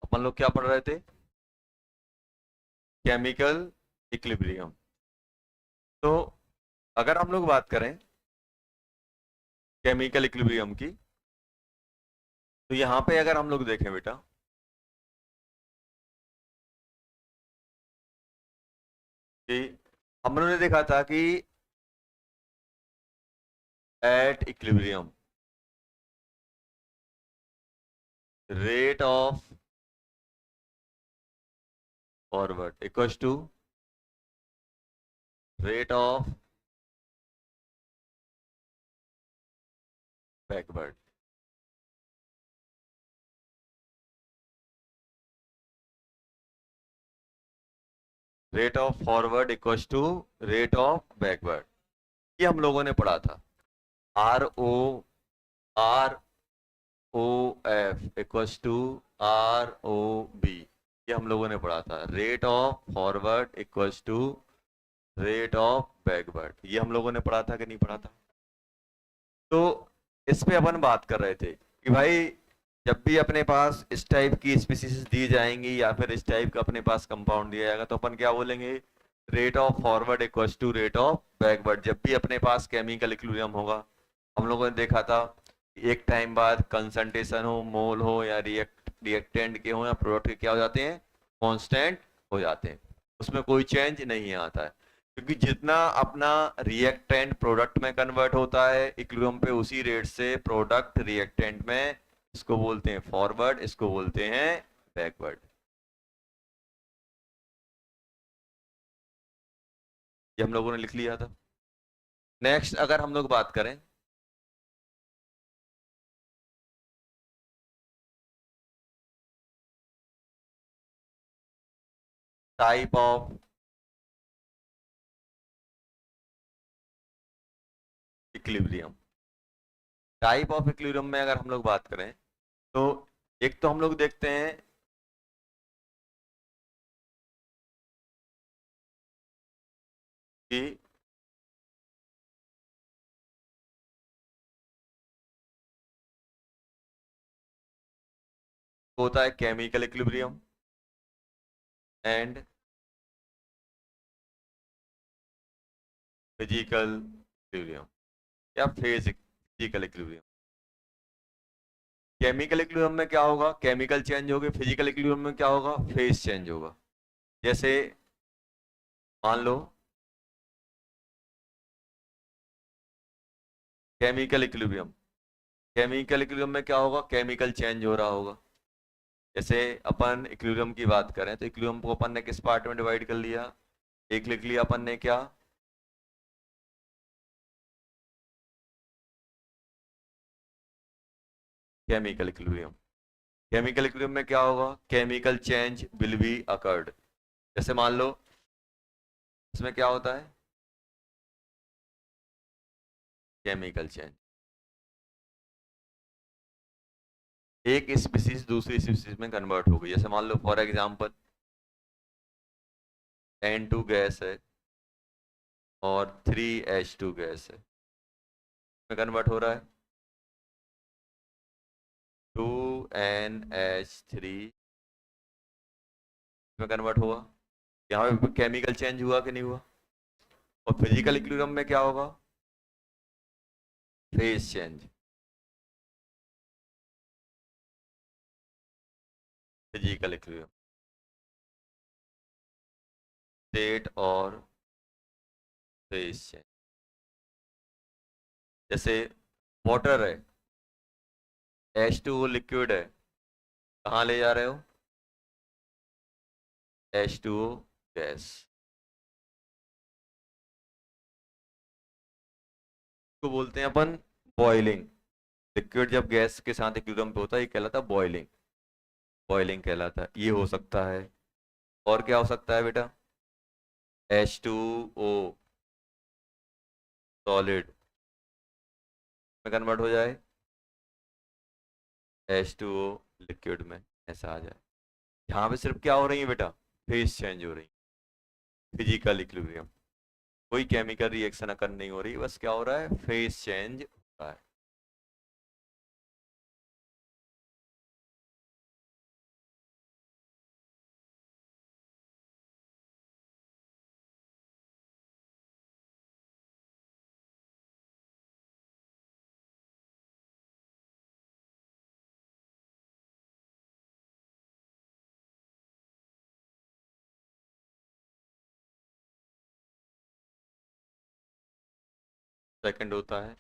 अपन लोग क्या पढ़ रहे थे? Chemical equilibrium. तो अगर हम लोग बात करें केमिकल इक्विलिब्रियम की, तो यहां पे अगर हम लोग देखें बेटा, कि हम लोगों ने देखा था कि at equilibrium rate of forward equals to rate of backward. Rate of forward equals to rate of backward. ये हम लोगों ने पढ़ा था। R O F equals to ROB। ये हम लोगों ने पढ़ा था। Rate of forward equals to rate of backward. ये हम लोगों ने पढ़ा था कि नहीं पढ़ा था? तो इस पे अपन बात कर रहे थे कि भाई जब भी अपने पास इस टाइप की स्पीसीज दी जाएंगी या फिर इस टाइप का अपने पास कंपाउंड दिया जाएगा, तो अपन क्या बोलेंगे? Rate of forward equals to rate of backward. जब भी अपने पास केमिकल इक्विलिब्रियम होगा, हम लोगों ने देखा था एक टाइम बाद कंसंट्रेशन हो, मोल हो या रिएक्टेंट के हो या प्रोडक्ट के क्या हो जाते हैं? कांस्टेंट हो जाते हैं। उसमें कोई चेंज नहीं आता है, क्योंकि जितना अपना रिएक्टेंट प्रोडक्ट में कन्वर्ट होता है इक्विलिब्रियम पे, उसी रेट से प्रोडक्ट रिएक्टेंट में, इसको बोलते हैं फॉरवर्ड, इसको बोलते हैं बैकवर्ड। ये हम लोगों ने लिख लिया था। नेक्स्ट अगर हम लोग बात करें type of equilibrium, type of equilibrium में अगर हम लोग बात करें, तो एक तो हम लोग देखते हैं कि होता है chemical equilibrium and physical equilibrium या फिजिकल इक्विलिब्रियम। केमिकल इक्विलिब्रियम में क्या होगा? केमिकल चेंज होगी। फिजिकल इक्विलिब्रियम में क्या होगा? फेज चेंज होगा। जैसे मान लो केमिकल इक्विलिब्रियम, केमिकल इक्विलिब्रियम में क्या होगा? केमिकल चेंज हो रहा होगा। जैसे अपन इक्विलिब्रियम की बात करें, तो इक्विलिब्रियम को अपन ने किस पार्ट में डिवाइड कर लिया? एक लिख लिया अपन ने क्या? Chemical equilibrium. केमिकल इक्विलिब्रियम में क्या होगा? Chemical change will be occurred. जैसे मान लो इसमें क्या होता है? केमिकल चेंज, एक स्पीसीज दूसरी स्पीसीज में कन्वर्ट हो गई। जैसे मान लो फॉर एग्जांपल N2 गैस है और 3H2 गैस है, में कन्वर्ट हो रहा है 2NH3 में कन्वर्ट हुआ। यहाँ पे केमिकल चेंज हुआ कि नहीं हुआ? और फिजिकल इक्विलिब्रियम में क्या होगा? Phase change. Physical equilibrium state और फेज चेंज। जैसे वाटर है, H2 लिक्विड है, कहाँ ले जा रहे हो? H2O गैस को बोलते हैं अपन बॉइलिंग। लिक्विड जब गैस के साथ इक्विलिब्रियम पे होता है ये कहलाता है बॉइलिंग। बॉइलिंग कहलाता है। ये हो सकता है। और क्या हो सकता है बेटा? H2O सॉलिड में कन्वर्ट हो जाए, H2O लिक्विड में ऐसा आ जाए। यहाँ पे सिर्फ क्या हो रही है बेटा? फेस चेंज हो रही है, फिजिकल इक्विलिब्रियम। कोई केमिकल रिएक्शन अकर नहीं हो रही, बस क्या हो रहा है? फेस चेंज हो रहा है। सेकंड होता है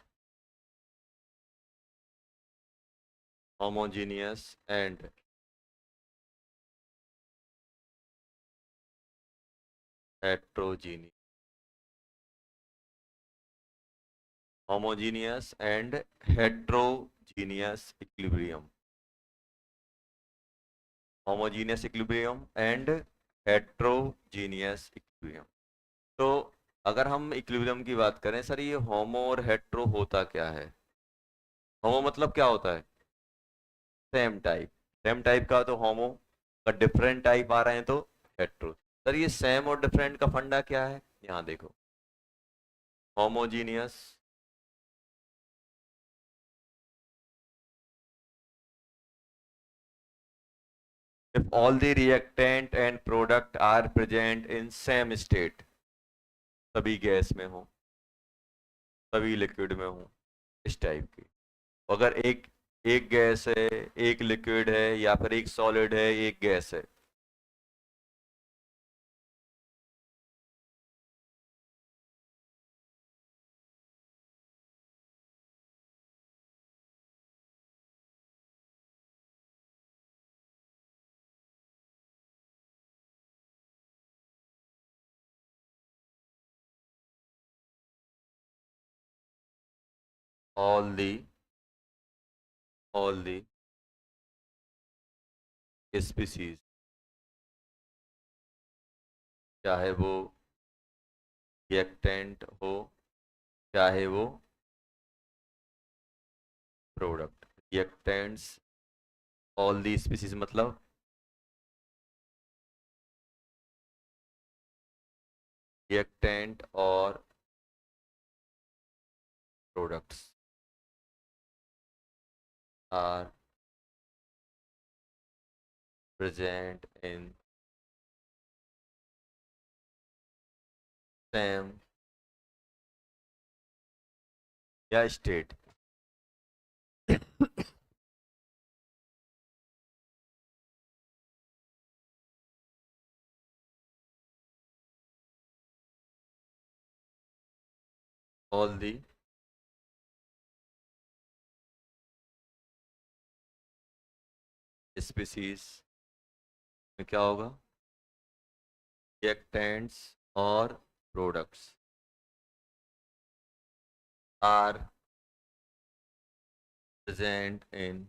homogeneous and heterogeneous. Homogeneous and heterogeneous equilibrium. Homogeneous equilibrium and heterogeneous equilibrium. तो अगर हम इक्विलिब्रियम की बात करें सर, ये होमो और हेट्रो होता क्या है? होमो मतलब क्या होता है? Same type. सेम टाइप का तो होमो, का डिफरेंट टाइप आ रहे हैं तो हेट्रो। सर ये सेम और डिफरेंट का फंडा क्या है? यहाँ देखो, homogeneous if all the reactant and product are present in same state, सभी गैस में हो, सभी लिक्विड में हो, इस टाइप की। अगर एक एक गैस है, एक लिक्विड है, या फिर एक सॉलिड है, एक गैस है, all the all the species, चाहे वो रिएक्टेंट हो, चाहे वो product. Reactants, all the species मतलब रिएक्टेंट और products are present in same या स्टेट। ऑल दी स्पीसीज में क्या होगा? रिएक्टेंट्स और products are present in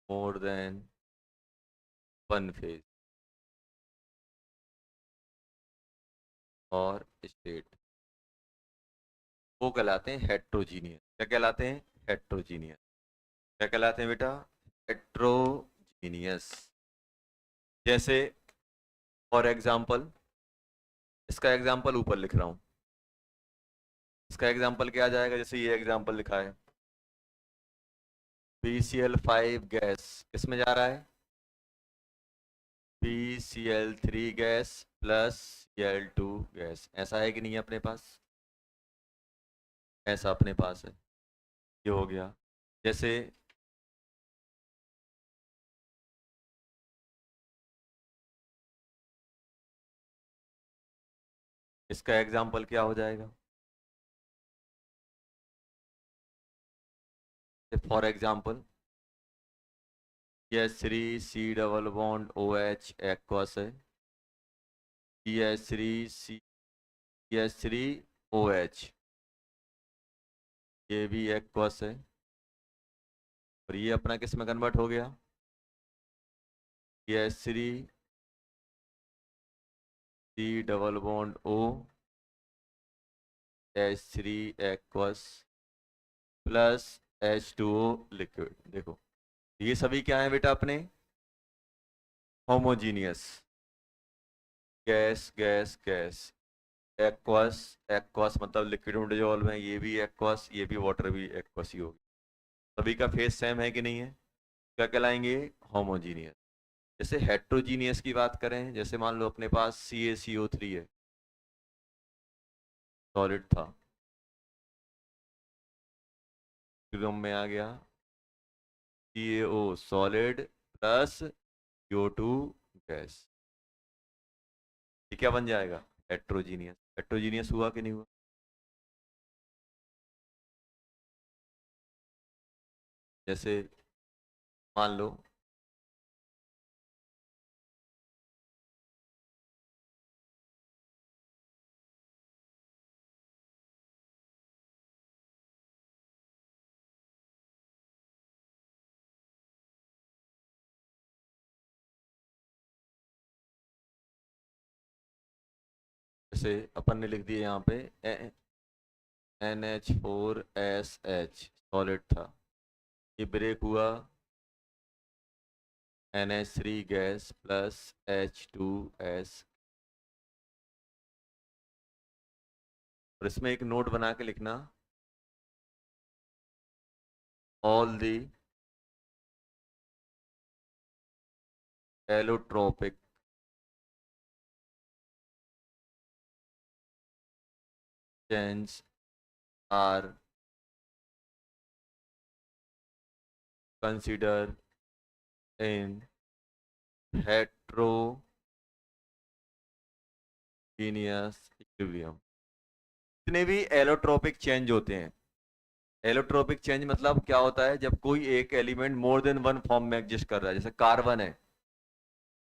more than one phase और स्टेट। वो कहलाते हैं हेट्रोजीनियस। क्या कहलाते हैं? हेट्रोजीनियस। क्या कहलाते हैं बेटा? हेट्रोजीनियस। जैसे फॉर एग्जाम्पल, इसका एग्जाम्पल ऊपर लिख रहा हूं। इसका एग्जाम्पल क्या आ जाएगा? जैसे ये एग्जाम्पल लिखा है, PCl5 गैस किसमें जा रहा है? PCl3 gas plus Cl2 gas. ऐसा है कि नहीं है अपने पास? ऐसा अपने पास है। ये हो गया। जैसे इसका एग्जाम्पल क्या हो जाएगा? For example CH3 C double bond OH aqueous है, CH3 ये भी एक्वस है, और ये अपना किस में कन्वर्ट हो गया, CH3 C double bond O H3 aqueous plus H2O liquid. देखो ये सभी क्या है बेटा अपने, homogeneous, gas gas gas, aqueous aqueous मतलब लिक्विड में डिजोल्व है, ये भी एक्वस, ये भी वाटर भी एक्वस ही होगी। सभी का फेस सेम है कि नहीं है, क्या कहलाएंगे, होमोजीनियस। जैसे हेट्रोजीनियस की बात करें, जैसे मान लो अपने पास CaCO3 है, सॉलिड था, क्रम में आ गया CaO solid plus CO2 gas, ये क्या बन जाएगा, हेट्रोजीनियस। हेट्रोजीनियस हुआ कि नहीं हुआ, जैसे मान लो जैसे अपन ने लिख दिया यहाँ पे NH4SH सॉलिड था, ये ब्रेक हुआ NH3 गैस प्लस H2S, और इसमें एक नोट बना के लिखना, all the allotropic change are consider in heterogeneous equilibrium. जितने भी एलोट्रोपिक चेंज होते हैं, एलोट्रोपिक चेंज मतलब क्या होता है, जब कोई एक एलिमेंट मोर देन वन फॉर्म में एग्जिस्ट कर रहा है, जैसे कार्बन है,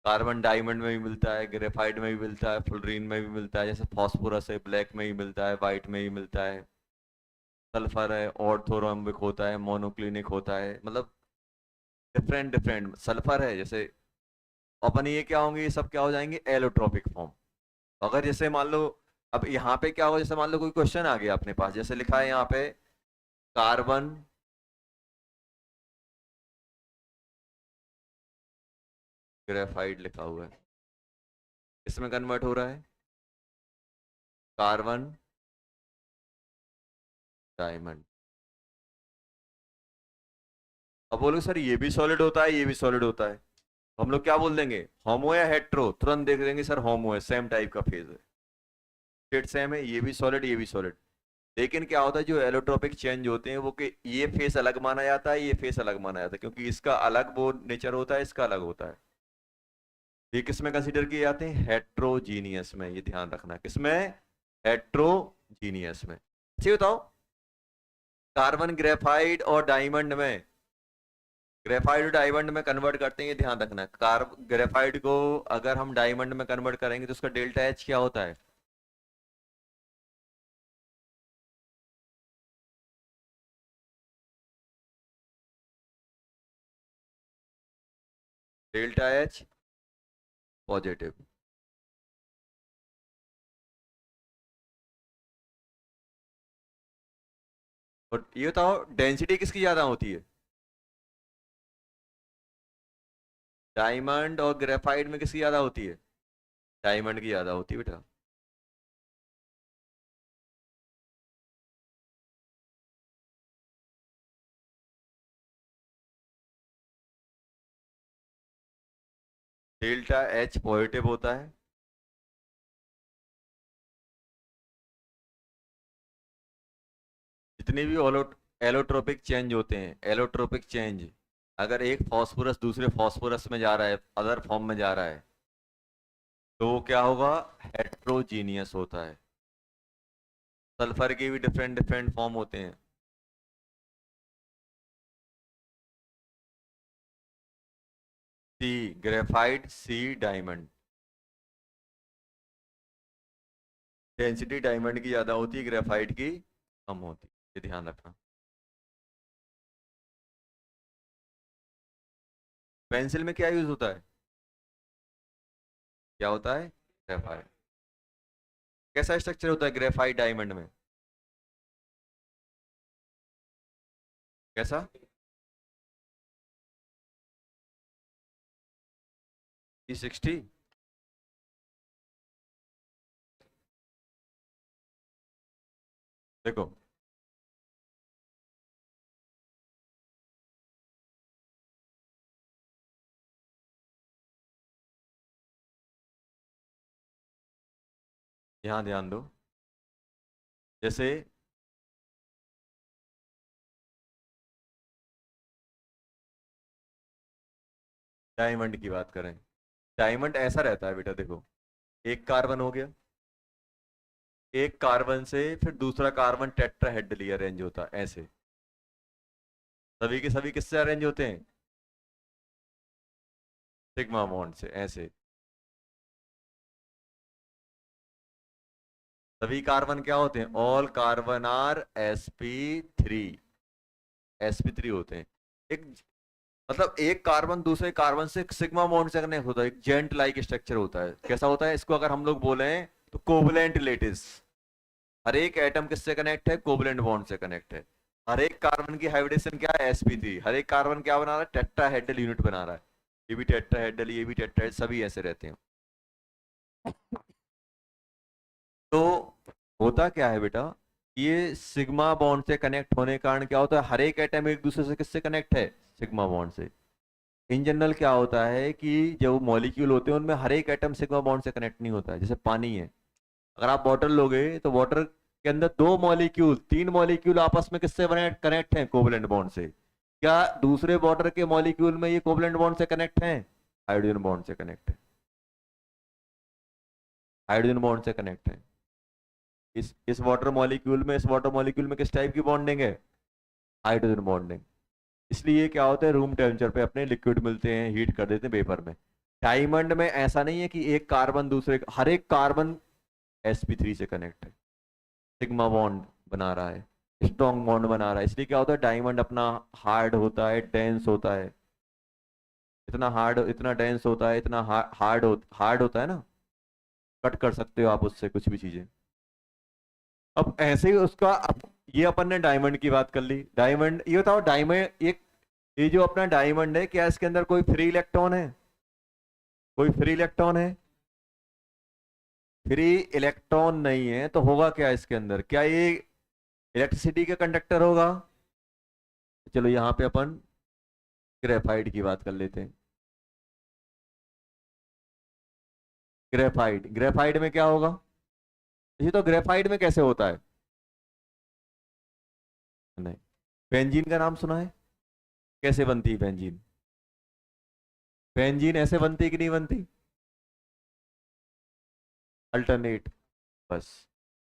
कार्बन डायमंड में भी मिलता है, ग्रेफाइट में भी मिलता है, फ्लोरीन में भी मिलता है, जैसे फास्फोरस है, ब्लैक में भी मिलता है, वाइट में भी मिलता है, सल्फर है, ऑर्थोरोम्बिक होता है, मोनोक्लिनिक होता है, मतलब डिफरेंट डिफरेंट, सल्फर है जैसे, अपन ये क्या होंगे, ये सब क्या हो जाएंगे, एलोट्रोपिक फॉर्म। अगर जैसे मान लो, अब यहाँ पे क्या होगा, जैसे मान लो कोई क्वेश्चन आ गया अपने पास, जैसे लिखा है यहाँ पे कार्बन ग्रेफाइट लिखा हुआ है, इसमें कन्वर्ट हो रहा है कार्बन डायमंड। अब बोलो सर ये भी सॉलिड होता है, ये भी सॉलिड होता है, तो हम लोग क्या बोल देंगे, होमो या हेट्रो, तुरंत देख देंगे सर होमो है, सेम टाइप का फेज है, स्टेट सेम है, ये भी सॉलिड ये भी सॉलिड। लेकिन क्या होता है, जो एलोट्रोपिक चेंज होते हैं वो कि ये फेस अलग माना जाता है, ये फेस अलग माना जाता है, क्योंकि इसका अलग वो नेचर होता है, इसका अलग होता है। ये किस में कंसीडर किए जाते हैं, हेट्रोजीनियस में, ये ध्यान रखना, किसमें, हेट्रोजीनियस में। अच्छा बताओ, कार्बन ग्रेफाइट और डायमंड में, ग्रेफाइट और डायमंड में कन्वर्ट करते हैं, ये ध्यान रखना, कार्ब ग्रेफाइट को अगर हम डायमंड में कन्वर्ट करेंगे तो उसका डेल्टा एच क्या होता है, डेल्टा एच पॉजिटिव। और ये बताओ डेंसिटी किसकी ज्यादा होती है, डायमंड और ग्रेफाइट में किसकी ज्यादा होती है, डायमंड की ज्यादा होती है बेटा। डेल्टा एच पॉजिटिव होता है, जितने भी एलोट्रोपिक चेंज होते हैं, एलोट्रोपिक चेंज, अगर एक फास्फोरस दूसरे फास्फोरस में जा रहा है, अदर फॉर्म में जा रहा है, तो वो क्या होगा, हेट्रोजीनियस होता है। सल्फर के भी डिफरेंट डिफरेंट फॉर्म होते हैं, सी ग्रेफाइट, सी डायमंड। डेंसिटी डायमंड की ज्यादा होती है, ग्रेफाइट की कम होती है, ये ध्यान रखना। पेंसिल में क्या यूज होता है? क्या होता है? ग्रेफाइट। कैसा स्ट्रक्चर होता है ग्रेफाइट डायमंड में? कैसा? E60। देखो, यहाँ ध्यान दो। जैसे डायमंड की बात करें, डायमंड ऐसा रहता है बेटा, देखो, एक कार्बन हो गया, एक कार्बन से फिर दूसरा कार्बन टेट्राहेड्रली अरेंज होता है ऐसे। सभी के सभी किससे अरेंज होते हैं? सिग्मा बॉन्ड से ऐसे। सभी कार्बन क्या होते हैं? All carbon are sp3। sp3 होते हैं। एक, मतलब एक कार्बन दूसरे कार्बन से सिग्मा बॉन्ड से कनेक्ट होता है, एक जेंट लाइक स्ट्रक्चर होता है। कैसा होता है? इसको अगर हम लोग बोले तो कोवलेंट लेटिस। हर एक एटम किससे कनेक्ट है? कोवलेंट बॉन्ड से कनेक्ट है। हर एक कार्बन की हाइब्रिडेशन क्या है? sp3। हर एक कार्बन क्या बना रहा है? टेट्राहेड्रल यूनिट बना रहा है। ये भी टेट्राहेड्रल, ये भी टेट्राहेड्रल, सभी ऐसे रहते हैं। तो होता क्या है बेटा, ये सिग्मा बॉन्ड से कनेक्ट होने के कारण क्या होता है? हर एक एटम एक दूसरे से किससे कनेक्ट है? सिग्मा बॉन्ड से। इन जनरल क्या होता है कि जो मॉलिक्यूल होते हैं उनमें हर एक एटम सिग्मा बॉन्ड से कनेक्ट नहीं होता है। जैसे पानी है, अगर आप वाटर लोगे तो वाटर के अंदर दो मॉलिक्यूल, तीन मॉलिक्यूल आपस में किससे कनेक्ट हैं? कोवलेंट बॉन्ड से। क्या दूसरे वाटर के मॉलिक्यूल में ये कोवलेंट बॉन्ड से कनेक्ट हैं? हाइड्रोजन बॉन्ड से कनेक्ट है। हाइड्रोजन बॉन्ड से कनेक्ट है। इस वाटर मॉलिक्यूल में, इस वाटर मॉलिक्यूल में किस टाइप की बॉन्डिंग है? Hydrogen bonding. इसलिए क्या होता है, रूम टेम्परेचर पे अपने लिक्विड मिलते हैं, हीट कर देते हैं वेपर में। डायमंड में ऐसा नहीं है कि एक कार्बन दूसरे, हर एक कार्बन sp3 से कनेक्ट है, सिग्मा बॉन्ड बना रहा है, स्ट्रॉन्ग बॉन्ड बना रहा है। इसलिए क्या होता है, डायमंड अपना हार्ड होता है, डेंस होता है। इतना हार्ड, इतना डेंस होता है, इतना हार्ड होता है ना, कट कर सकते हो आप उससे कुछ भी चीजें। अब ऐसे ही उसका ये अपन ने डायमंड की बात कर ली। डायमंड, ये बताओ डायमंड एक, ये जो अपना डायमंड है, क्या इसके अंदर कोई फ्री इलेक्ट्रॉन है? कोई फ्री इलेक्ट्रॉन है? फ्री इलेक्ट्रॉन नहीं है तो होगा क्या इसके अंदर? क्या ये इलेक्ट्रिसिटी का कंडक्टर होगा? चलो यहाँ पे अपन ग्रेफाइट की बात कर लेते हैं। ग्रेफाइट, ग्रेफाइट में क्या होगा? ये तो ग्रेफाइट में कैसे होता है? नहीं। बेंजीन का नाम सुना है? कैसे बनती है बेंजीन? बेंजीन ऐसे बनती है कि नहीं बनती? अल्टरनेट। बस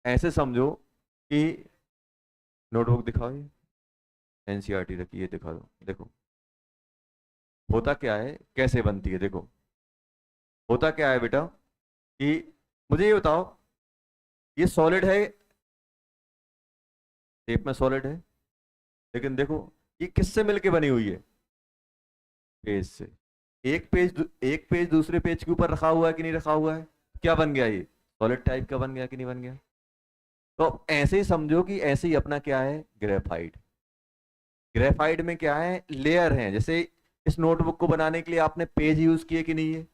ऐसे समझो कि, नोटबुक दिखाओ, ये एनसीईआरटी रखी है, दिखा दो। देखो होता क्या है, कैसे बनती है, देखो। होता क्या है बेटा कि, मुझे ये बताओ, ये सॉलिड है, शेप में सॉलिड है, लेकिन देखो ये किससे मिलके बनी हुई है? पेज से। एक पेज दूसरे पेज के ऊपर रखा हुआ है कि नहीं रखा हुआ है? क्या बन गया? ये सॉलिड टाइप का बन गया कि नहीं बन गया? तो ऐसे ही समझो कि ऐसे ही अपना क्या है, ग्रेफाइट। ग्रेफाइट में क्या है, लेयर हैं। जैसे इस नोटबुक को बनाने के लिए आपने पेज यूज किए कि नहीं है?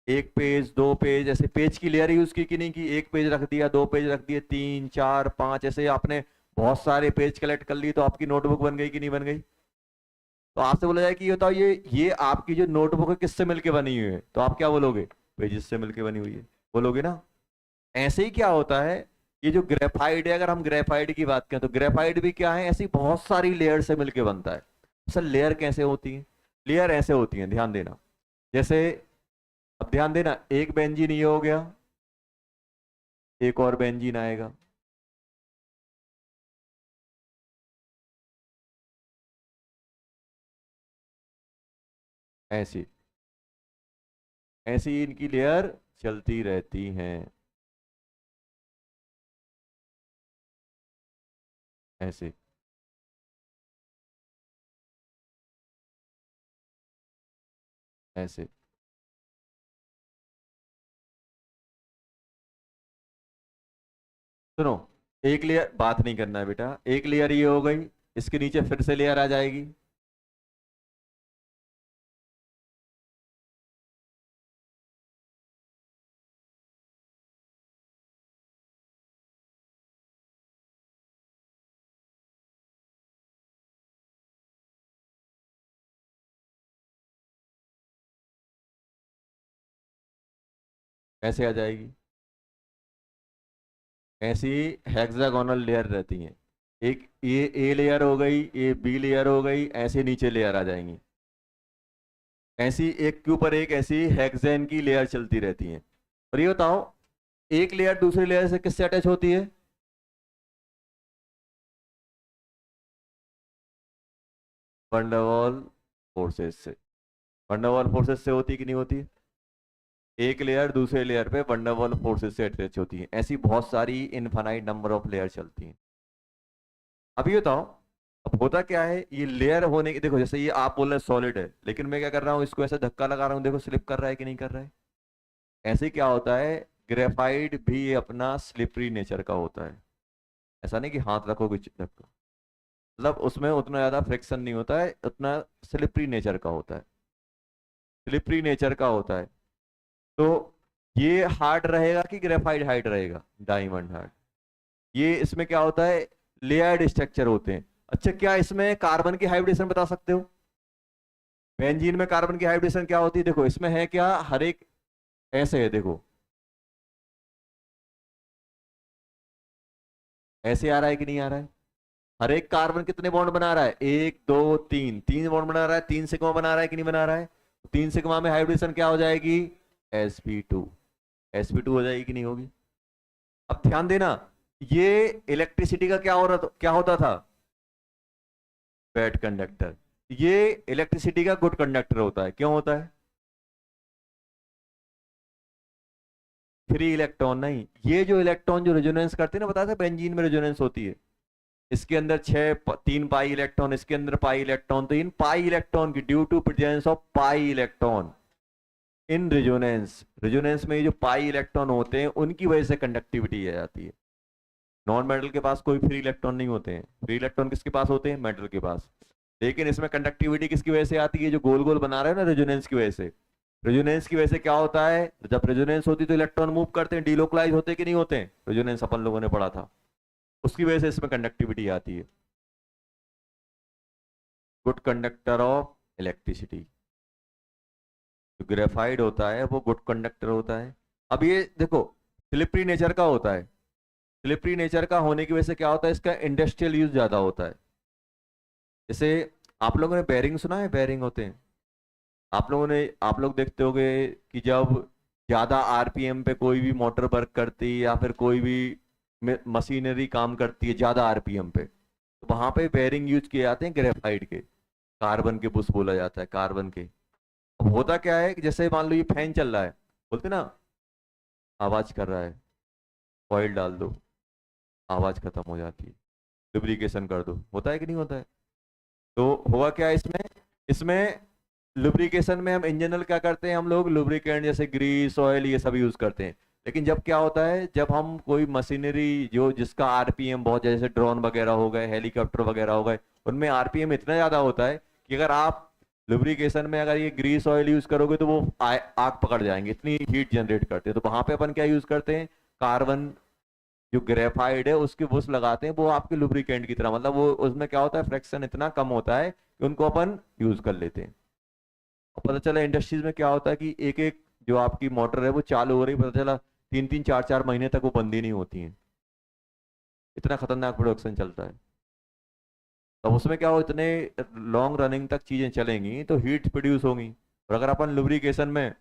एक पेज, दो पेज, ऐसे पेज की लेयर यूज की कि नहीं की? एक पेज रख दिया, दो पेज रख दिए, तीन चार पांच, ऐसे आपने बहुत सारे पेज कलेक्ट कर लिए तो आपकी नोटबुक बन गई कि नहीं बन गई? तो आपसे बोला जाए कि ये बताओ, ये आपकी जो नोटबुक है किससे मिलके बनी हुई है, तो आप क्या बोलोगे? पेजेस से मिलके बनी हुई है, बोलोगे ना? ऐसे ही क्या होता है, ये जो ग्रेफाइट है, अगर हम ग्रेफाइट की बात करें तो ग्रेफाइट भी क्या है, ऐसी बहुत सारी लेयर से मिलके बनता है। सर लेयर कैसे होती है? लेयर ऐसे होती है, ध्यान देना। जैसे, अब ध्यान देना, एक बेंजीन ये हो गया, एक और बेंजीन आएगा, ऐसी। ऐसी इनकी लेयर चलती रहती हैं, ऐसे। ऐसे। सुनो, एक लेयर बात नहीं करना है बेटा, एक लेयर ये हो गई, इसके नीचे फिर से लेयर आ जाएगी। कैसे आ जाएगी? ऐसी हेक्सागोनल लेयर रहती हैं। एक ये ए लेयर हो गई, ये बी लेयर हो गई, ऐसे नीचे लेयर आ जाएंगी। ऐसी एक के ऊपर एक ऐसी हेक्सेन की लेयर चलती रहती हैं। और ये बताओ, एक लेयर दूसरी लेयर से किससे अटैच होती है? वंडरवॉल फोर्सेस से। वंडरवॉल फोर्सेस से होती कि नहीं होती? एक लेयर दूसरे लेयर पे वंडरवॉल फोर्सेस से अटैच होती है। ऐसी बहुत सारी इनफाइनाइट नंबर ऑफ लेयर चलती हैं। अब ये बताओ, अब होता क्या है, ये लेयर होने की, देखो जैसे ये आप बोल रहे सॉलिड है, लेकिन मैं क्या कर रहा हूँ, इसको ऐसे धक्का लगा रहा हूँ, देखो स्लिप कर रहा है कि नहीं कर रहा है? ऐसे क्या होता है, ग्रेफाइट भी अपना स्लिपरी नेचर का होता है। ऐसा नहीं कि हाथ रखोगे धक्का, मतलब उसमें उतना ज्यादा फ्रिक्शन नहीं होता है, उतना स्लिपरी नेचर का होता है। स्लिपरी नेचर का होता है। तो ये हार्ड रहेगा कि ग्रेफाइट हार्ड रहेगा? Diamond hard. ये इसमें क्या होता है, लेयर्ड स्ट्रक्चर होते हैं। अच्छा, क्या इसमें कार्बन की हाइब्रिडेशन बता सकते हो? बेंजीन में कार्बन की हाइब्रिडेशन क्या होती है? देखो इसमें है क्या, हर एक ऐसे है, देखो ऐसे आ रहा है कि नहीं आ रहा है? हर एक कार्बन कितने बॉन्ड बना रहा है? एक दो तीन, तीन बॉन्ड बना रहा है, तीन सिग्मा बना रहा है कि नहीं बना रहा है? तीन सिग्मा में हाइब्रिडेशन क्या हो जाएगी? sp2। sp2 हो जाएगी कि नहीं होगी? अब ध्यान देना, ये इलेक्ट्रिसिटी का क्या होता था? Bad conductor. ये इलेक्ट्रिसिटी का गुड कंडक्टर होता है। क्यों होता है? फ्री इलेक्ट्रॉन नहीं, ये जो इलेक्ट्रॉन जो रेजोनेंस करते हैं ना, बताया था बेंजीन में रेजोनेंस होती है, इसके अंदर तीन पाई इलेक्ट्रॉन, इसके अंदर पाई इलेक्ट्रॉन, तो इन पाई इलेक्ट्रॉन की due to presence of pi electron in resonance, resonance में ये जो पाई इलेक्ट्रॉन होते हैं उनकी वजह से कंडक्टिविटी आ जाती है। नॉन मेटल के पास कोई फ्री इलेक्ट्रॉन नहीं होते हैं, फ्री इलेक्ट्रॉन किसके पास होते हैं? मेटल के पास। लेकिन इसमें कंडक्टिविटी किसकी वजह से आती है? जो गोल गोल बना रहे हैं ना, रेजोनेंस की वजह से। रेजोनेंस की वजह से क्या होता है, जब रेजोनेंस होती है तो इलेक्ट्रॉन मूव करते हैं, डीलोकलाइज होते हैं कि नहीं होते हैं? रेजोनेंस अपन लोगों ने पढ़ा था, उसकी वजह से इसमें कंडक्टिविटी आती है। गुड कंडक्टर ऑफ इलेक्ट्रिसिटी, जो ग्रेफाइड होता है वो गुड कंडक्टर होता है। अब ये देखो, स्लिपरी नेचर का होता है। स्लिपरी नेचर का होने की वजह से क्या होता है, इसका इंडस्ट्रियल यूज ज्यादा होता है। जैसे आप लोगों ने बेरिंग सुना है, बेरिंग होते हैं, आप लोग देखते होंगे कि जब ज्यादा आरपीएम पे कोई भी मोटर वर्क करती है या फिर कोई भी मशीनरी काम करती है ज्यादा आरपीएम पे, तो वहां पे बेरिंग यूज किए जाते हैं ग्रेफाइट के, कार्बन के बुश बोला जाता है, कार्बन के। अब होता क्या है कि जैसे मान लो ये फैन चल रहा है, बोलते ना आवाज कर रहा है, ऑयल डाल दो, आवाज खत्म हो जाती है, लुब्रिकेशन कर दो, होता है कि नहीं होता है? तो हुआ क्या है इसमें, इसमें लुब्रिकेशन में हम इन जनरल क्या करते हैं, हम लोग लुब्रिकेंट जैसे ग्रीस ऑयल ये सब यूज करते हैं। लेकिन जब क्या होता है, जब हम कोई मशीनरी जो जिसका आरपीएम बहुत, जैसे ड्रोन वगैरह हो गए, हेलीकॉप्टर वगैरह हो गए, उनमें आरपीएम इतना ज्यादा होता है कि अगर आप लुब्रिकेशन में अगर ये ग्रीस ऑयल यूज करोगे तो वो आग पकड़ जाएंगे, इतनी हीट जनरेट करते हैं। तो वहां पे अपन क्या यूज करते हैं, कार्बन जो ग्रेफाइड है उसके बुश लगाते हैं, वो आपके लुब्रिकेंट की तरह, मतलब वो उसमें क्या होता है, फ्रैक्शन इतना कम होता है कि उनको अपन यूज कर लेते हैं। और पता चला इंडस्ट्रीज में क्या होता है कि एक एक जो आपकी मोटर है वो चालू हो रही, पता चला तीन तीन चार चार महीने तक वो बंद ही नहीं होती है, इतना खतरनाक प्रोडक्शन चलता है। तब उसमें क्या हो, इतने लॉन्ग रनिंग तक चीजें चलेंगी तो हीट प्रोड्यूस होंगी, और अगर अपन लुब्रिकेशन में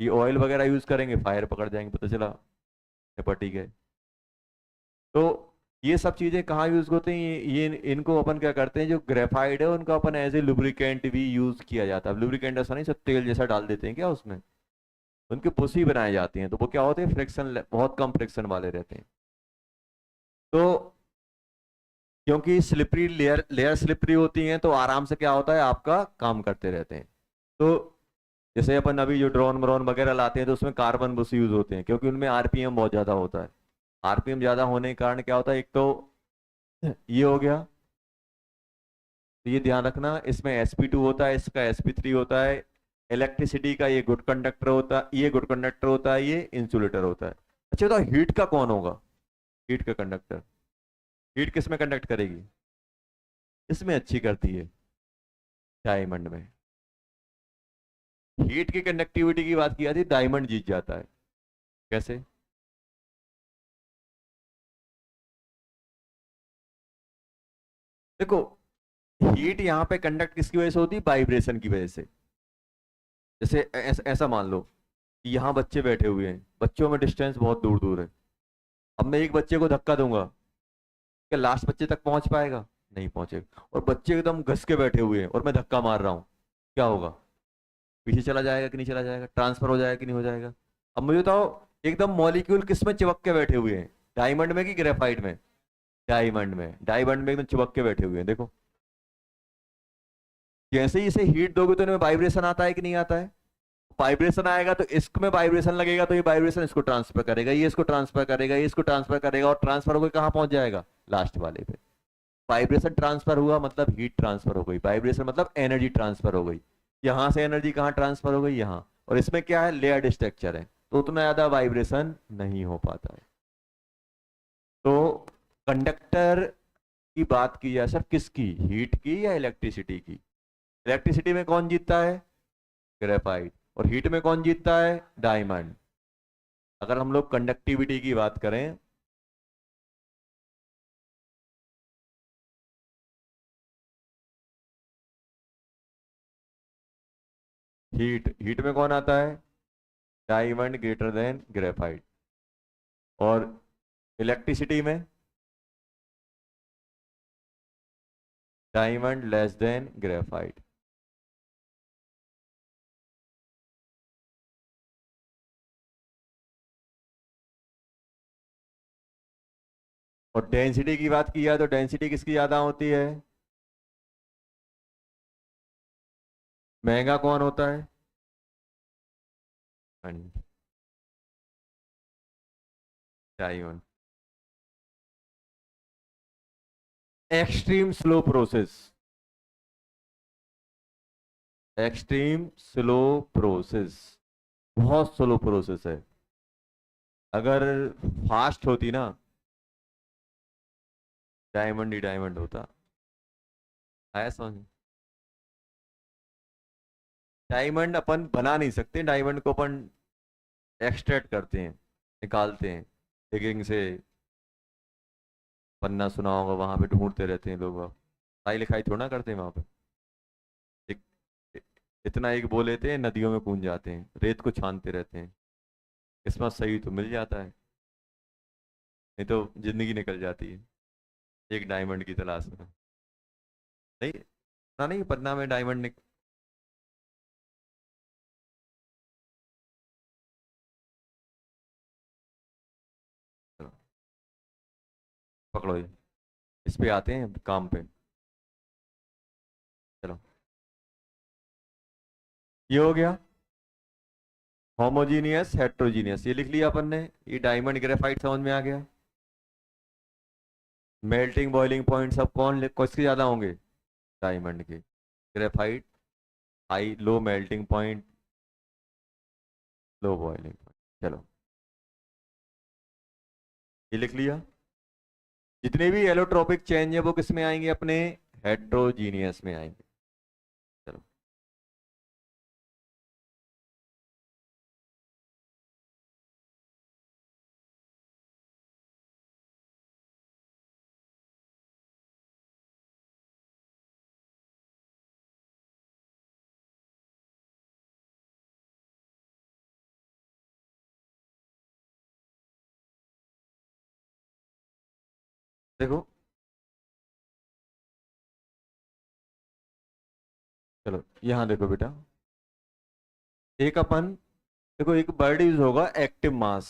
ये ऑयल वगैरह यूज करेंगे, फायर पकड़ जाएंगे, पता चला निपट ही गए। तो ये सब चीजें कहाँ यूज होते हैं, ये इनको अपन क्या करते हैं, जो ग्रेफाइड है उनको अपन एज ए लुब्रिकेंट भी यूज किया जाता है। लुब्रिकेंट ऐसा नहीं, सब तेल जैसा डाल देते हैं क्या उसमें, उनके बुशी बनाए जाते हैं, तो वो क्या होते हैं, फ्रिक्शन, बहुत कम फ्रिक्शन वाले रहते हैं। तो क्योंकि स्लिपरी लेयर लेयर स्लिपरी होती हैं, तो आराम से क्या होता है, आपका काम करते रहते हैं। तो जैसे अपन अभी जो ड्रोन व्रोन वगैरह लाते हैं, तो उसमें कार्बन बुश यूज होते हैं, क्योंकि उनमें आरपीएम बहुत ज्यादा होता है। आरपीएम ज्यादा होने के कारण क्या होता है, एक तो ये हो गया, तो ये ध्यान रखना, इसमें sp2 होता है, इसका sp3 होता है। इलेक्ट्रिसिटी का ये गुड कंडक्टर होता है, ये गुड कंडक्टर होता है, ये इंसुलेटर होता है। अच्छा, तो हीट का कौन होगा, हीट का कंडक्टर, हीट किस में कंडक्ट करेगी, इसमें अच्छी करती है, डायमंड में। हीट की कंडक्टिविटी की बात की जाती है, डायमंड जीत जाता है। कैसे, देखो, हीट यहाँ पे कंडक्ट किसकी वजह से होती है, वाइब्रेशन की वजह से। जैसे ऐसा मान लो कि यहाँ बच्चे बैठे हुए हैं, बच्चों में डिस्टेंस बहुत दूर दूर है। अब मैं एक बच्चे को धक्का दूंगा, क्या लास्ट बच्चे तक पहुंच पाएगा, नहीं पहुंचेगा। और बच्चे एकदम घस के बैठे हुए हैं और मैं धक्का मार रहा हूँ, क्या होगा, पीछे चला जाएगा कि नहीं चला जाएगा, ट्रांसफर हो जाएगा कि नहीं हो जाएगा। अब मुझे बताओ, एकदम मॉलिक्यूल किस में चिपक के बैठे हुए हैं, डायमंड में कि ग्रेफाइट में, डायमंड में, डायमंड में एकदम चिपक के बैठे हुए हैं, देखो। जैसे ही इसे हीट दोगे तो इनमें वाइब्रेशन आता है कि नहीं आता है, वाइब्रेशन आएगा तो इसमें वाइब्रेशन लगेगा, तो ये वाइब्रेशन इसको ट्रांसफर करेगा, ये इसको ट्रांसफर करेगा, ये इसको ट्रांसफर करेगा, और ट्रांसफर होकर कहाँ पहुंच जाएगा, लास्ट वाले पे। वाइब्रेशन ट्रांसफर हुआ मतलब हीट ट्रांसफर हो गई, वाइब्रेशन मतलब एनर्जी ट्रांसफर हो गई। यहां से एनर्जी कहाँ ट्रांसफर हो गई, यहाँ। और इसमें क्या है, लेयर्ड स्ट्रक्चर है, तो उतना ज्यादा वाइब्रेशन नहीं हो पाता है। तो कंडक्टर की बात की जाए, सर किसकी, हीट की या इलेक्ट्रिसिटी की। इलेक्ट्रिसिटी में कौन जीतता है, ग्रेफाइट। और हीट में कौन जीतता है, डायमंड। अगर हम लोग कंडक्टिविटी की बात करें, हीट हीट में कौन आता है, डायमंड ग्रेटर देन ग्रेफाइट। और इलेक्ट्रिसिटी में डायमंड लेस देन ग्रेफाइट। और डेंसिटी की बात की जाए तो डेंसिटी किसकी ज्यादा होती है, महंगा कौन होता है, diamond. Extreme slow process, extreme slow process, बहुत स्लो प्रोसेस है। अगर फास्ट होती ना, डायमंड ही डायमंड होता। आया समझ, डायमंड अपन बना नहीं सकते, डायमंड को अपन एक्सट्रैक्ट करते हैं, निकालते हैं डिगिंग से। पन्ना सुना होगा, वहां पे ढूंढते रहते हैं लोग, पढ़ाई लिखाई थोड़ा ना करते हैं वहां पे। एक, इतना एक बो लेते हैं, नदियों में कूद जाते हैं, रेत को छानते रहते हैं, किस्मत सही तो मिल जाता है, नहीं तो जिंदगी निकल जाती है एक डायमंड की तलाश में। नहीं, ना नहीं, पन्ना में डायमंड पकड़ो ये, इस पे आते हैं काम पे। चलो, ये हो गया होमोजीनियस हेट्रोजीनियस, ये लिख लिया अपन ने। ये डायमंड ग्रेफाइट समझ में आ गया। मेल्टिंग बॉइलिंग पॉइंट सब किसके ज्यादा होंगे, डायमंड के। Graphite high, low melting point, low boiling point. चलो, ये लिख लिया। जितने भी एलोट्रोपिक चेंज है वो किस में आएंगे, अपने हेट्रोजीनियस में आएंगे। चलो, देखो, चलो यहाँ देखो बेटा, एक अपन देखो एक वर्ड यूज होगा एक्टिव मास।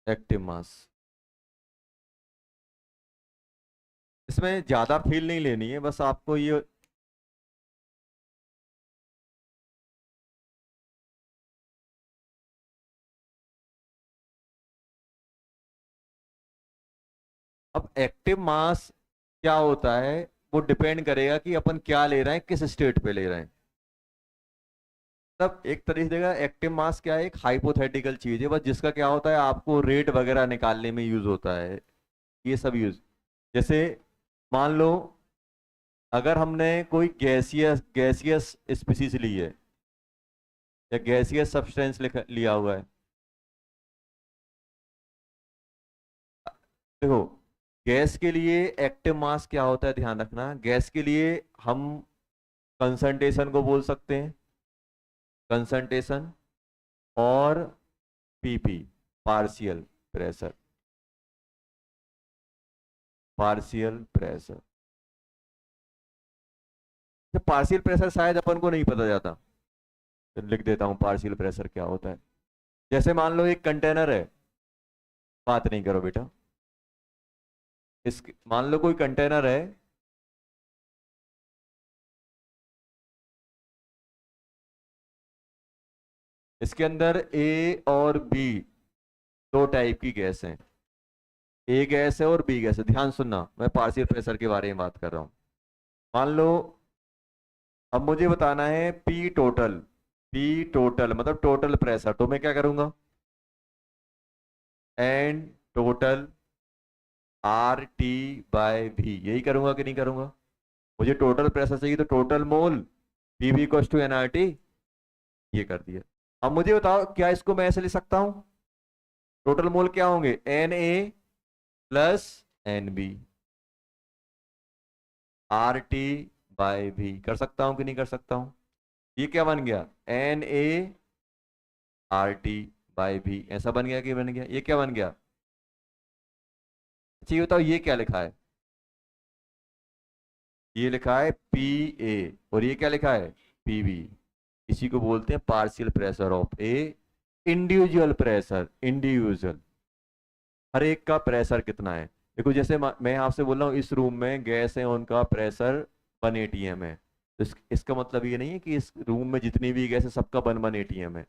एक्टिव मास, इसमें ज्यादा फील नहीं लेनी है, बस आपको ये। अब एक्टिव मास क्या होता है, वो डिपेंड करेगा कि अपन क्या ले रहे हैं, किस स्टेट पे ले रहे हैं। तब एक तरीके से एक्टिव मास क्या है, एक हाइपोथेटिकल चीज है बस, जिसका क्या होता है आपको रेट वगैरह निकालने में यूज होता है। ये सब यूज, जैसे मान लो अगर हमने कोई गैसियस गैसियस स्पीसीज ली है, या गैसियस सब्सटेंस लिया हुआ है। देखो गैस के लिए एक्टिव मास क्या होता है, ध्यान रखना, गैस के लिए हम कंसंट्रेशन को बोल सकते हैं, कंसंट्रेशन, और PP, partial pressure, partial pressure. Partial pressure शायद अपन को नहीं पता जाता, तो लिख देता हूँ पार्शियल प्रेशर क्या होता है। जैसे मान लो एक कंटेनर है, बात नहीं करो बेटा, इस मान लो कोई कंटेनर है, इसके अंदर ए और बी दो टाइप की गैस है, ए गैस है और बी गैस है। ध्यान सुनना, मैं पार्शियल प्रेशर के बारे में बात कर रहा हूँ। मान लो अब मुझे बताना है पी टोटल, पी टोटल मतलब टोटल प्रेशर, तो मैं क्या करूंगा, N total R T by V, यही करूंगा कि नहीं करूंगा। मुझे टोटल प्रेशर चाहिए तो total mole P V equals to N R T, ये कर दिया। अब मुझे बताओ क्या इसको मैं ऐसे लिख सकता हूं, टोटल मोल क्या होंगे, N A plus N B, R T by V, कर सकता हूं कि नहीं कर सकता हूं। ये क्या बन गया, N A R T by V, ऐसा बन गया कि बन गया, ये क्या बन गया। अच्छा ये बताओ ये क्या लिखा है, ये लिखा है पी ए, और ये क्या लिखा है पी बी। इसी को बोलते हैं partial pressure of A, individual pressure, individual, हर एक का प्रेशर कितना है। देखो जैसे मैं आपसे बोल रहा हूँ इस रूम में गैस है, उनका प्रेशर 1 atm है, तो इसका मतलब ये नहीं है कि इस रूम में जितनी भी गैस है सबका 1 atm है,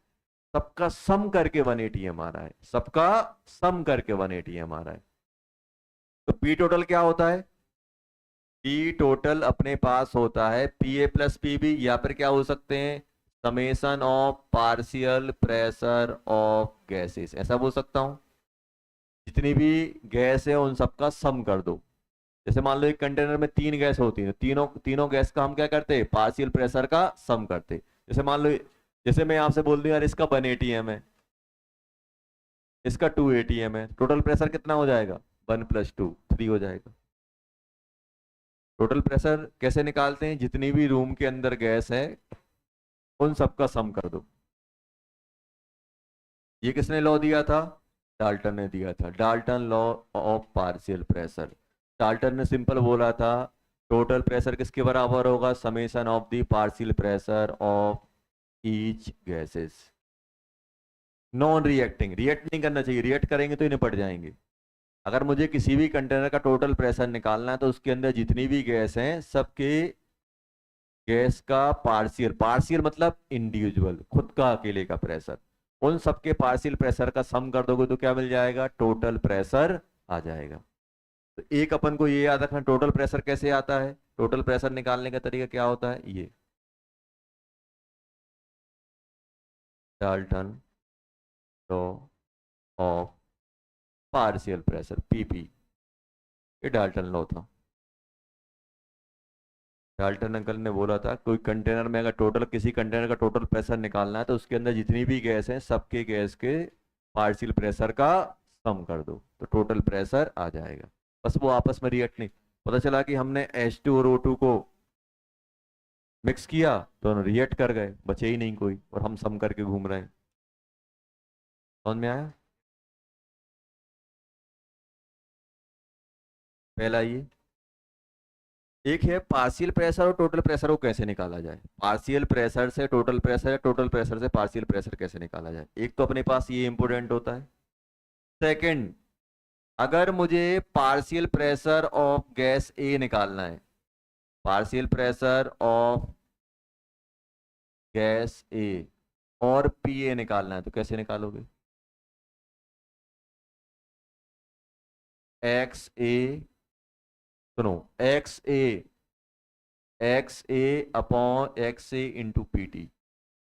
सबका सम करके 1 atm आ रहा है, सबका सम करके 1 atm आ रहा है। तो पी टोटल क्या होता है, पी टोटल अपने पास होता है P A plus P B, या फिर क्या हो सकते हैं, summation of partial pressure of gases, ऐसा बोल सकता हूं। जितनी भी गैस है उन सबका सम कर दो। जैसे मान लो एक कंटेनर में 3 गैस होती है, तीनों तीनों गैस का हम क्या करते हैं, पार्शियल प्रेशर का सम करते। जैसे मान लो, जैसे मैं आपसे बोल दूं यार इसका 1 atm है, इसका 2 atm है, टोटल प्रेशर कितना हो जाएगा, 1 + 2 3 हो जाएगा। टोटल प्रेशर कैसे निकालते हैं, जितनी भी रूम के अंदर गैस है उन सबका सम कर दो। ये किसने लॉ दिया था, डाल्टन ने दिया था, Dalton law of partial pressure. Dalton ने सिंपल बोला था टोटल प्रेशर किसके बराबर होगा, summation of the partial pressure of each gases. Non reacting, react नहीं करना चाहिए, रिएक्ट करेंगे तो ये निपट जाएंगे। अगर मुझे किसी भी कंटेनर का टोटल प्रेशर निकालना है तो उसके अंदर जितनी भी गैस हैं सबके गैस का पार्शियल, पार्शियल मतलब इंडिविजुअल, खुद का अकेले का प्रेशर, उन सबके पार्शियल प्रेशर का सम कर दोगे तो क्या मिल जाएगा, टोटल प्रेशर आ जाएगा। तो एक अपन को ये याद रखना टोटल प्रेशर कैसे आता है, टोटल प्रेशर निकालने का तरीका क्या होता है, ये Dalton law of partial pressure PP, ये डाल्टन लॉ था। डाल्टन अंकल ने बोला था कोई कंटेनर में अगर टोटल, किसी कंटेनर का टोटल प्रेशर निकालना है तो उसके अंदर जितनी भी गैस है सबके गैस के पार्शियल प्रेशर का सम कर दो तो टोटल प्रेशर आ जाएगा। बस वो आपस में रिएक्ट नहीं, पता चला कि हमने H2 और O2 को मिक्स किया तो रिएक्ट कर गए, बचे ही नहीं कोई, और हम सम करके घूम रहे हैं। समझ में आया, पहला ये। एक है पार्शियल प्रेशर और टोटल प्रेशर को कैसे निकाला जाए, पार्शियल प्रेशर से टोटल प्रेशर, टोटल प्रेशर से पार्शियल प्रेशर कैसे निकाला जाए। एक तो अपने पास ये इंपॉर्टेंट होता है। सेकंड, अगर मुझे पार्शियल प्रेशर ऑफ गैस ए निकालना है, पार्शियल प्रेशर ऑफ गैस ए और पी ए निकालना है, तो कैसे निकालोगे। एक्स ए, सुनो, एक्स ए अपॉन एक्स ए इंटू पी टी।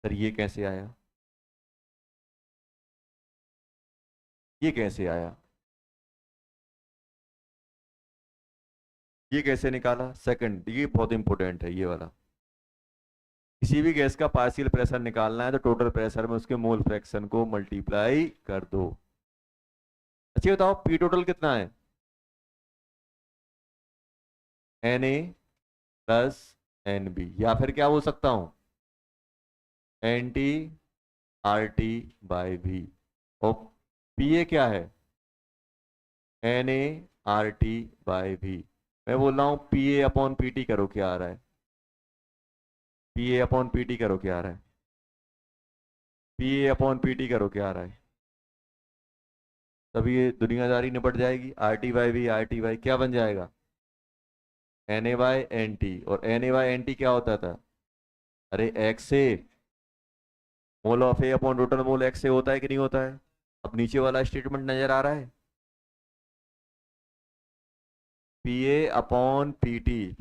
सर ये कैसे आया, ये कैसे आया, ये कैसे निकाला। सेकंड, ये बहुत इंपॉर्टेंट है ये वाला। किसी भी गैस का पार्शियल प्रेशर निकालना है तो टोटल प्रेशर में उसके मोल फ्रैक्शन को मल्टीप्लाई कर दो। अच्छा बताओ पी टोटल कितना है, N A plus N B, या फिर क्या बोल सकता हूं, N T R T by V. और पी ए क्या है, N A R T by V. मैं बोल रहा हूं P A upon P T करो, क्या आ रहा है, P A upon P T करो, क्या आ रहा है, P A upon P T करो, क्या आ रहा है। तब ये दुनियादारी निपट जाएगी। R T by V, R T by क्या बन जाएगा, N A by N T. और N A by N T क्या होता था, अरे X A, mole of A upon total mole X A होता है कि नहीं होता है। अब नीचे वाला स्टेटमेंट नजर आ रहा है, P A upon P T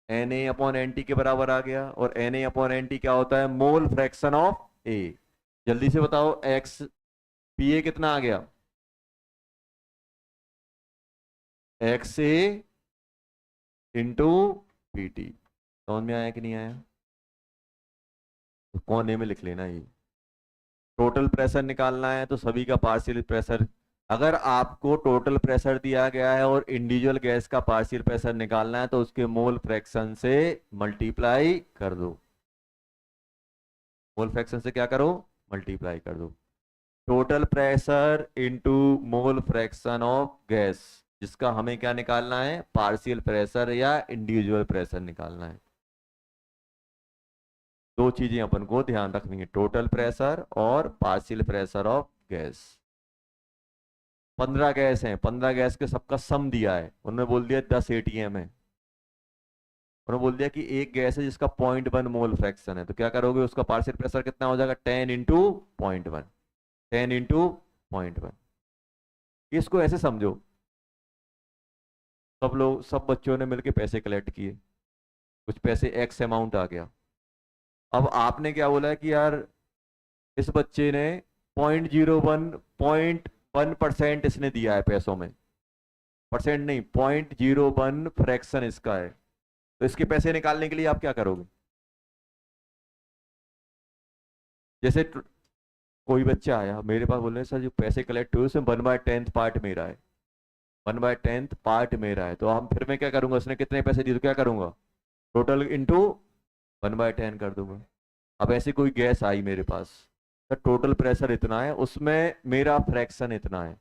N A upon N T के बराबर आ गया। और N A upon N T क्या होता है, मोल फ्रैक्शन ऑफ ए। जल्दी से बताओ एक्स, पी ए कितना आ गया, एक्स ए इंटू पी टी। समझ में आया कि नहीं आया, तो कोने में लिख लेना ये। टोटल प्रेशर निकालना है तो सभी का पार्शियल प्रेशर, अगर आपको टोटल प्रेशर दिया गया है और इंडिविजुअल गैस का पार्शियल प्रेशर निकालना है तो उसके मोल फ्रैक्शन से मल्टीप्लाई कर दो। मोल फ्रैक्शन से क्या करो, मल्टीप्लाई कर दो। Total pressure into mole fraction of gas, जिसका हमें क्या निकालना है, पार्शियल प्रेशर या इंडिविजुअल प्रेशर निकालना है। दो चीजें अपन को ध्यान रखनी है, टोटल प्रेशर और partial pressure of gas. 15 gas हैं, 15 गैस के सबका सम दिया है, उन्होंने बोल दिया 10 एटीएम है। उन्होंने बोल दिया कि एक गैस है जिसका 0.1 मोल फ्रैक्शन है, तो क्या करोगे, उसका पार्शियल प्रेशर कितना हो जाएगा, 10 इंटू 0.1, 10 इंटू 0.1। इसको ऐसे समझो, सब लोग, सब बच्चों ने मिलकर पैसे कलेक्ट किए, कुछ पैसे एक्स अमाउंट आ गया। अब आपने क्या बोला है कि यार इस बच्चे ने 0.01 इसने दिया है पैसों में, परसेंट नहीं, 0.01 फ्रैक्शन इसका है, तो इसके पैसे निकालने के लिए आप क्या करोगे। जैसे कोई बच्चा आया मेरे पास, बोल रहे सर जो पैसे कलेक्ट हुए उसमें 1/10 पार्ट मेरा है, 1/10 पार्ट मेरा है, तो हम फिर मैं क्या करूंगा, उसने कितने पैसे दिए तो क्या करूंगा, टोटल इंटू 1/10 कर दूंगा। अब ऐसी कोई गैस आई मेरे पास, तो टोटल प्रेशर इतना है, उसमें मेरा फ्रैक्शन इतना है।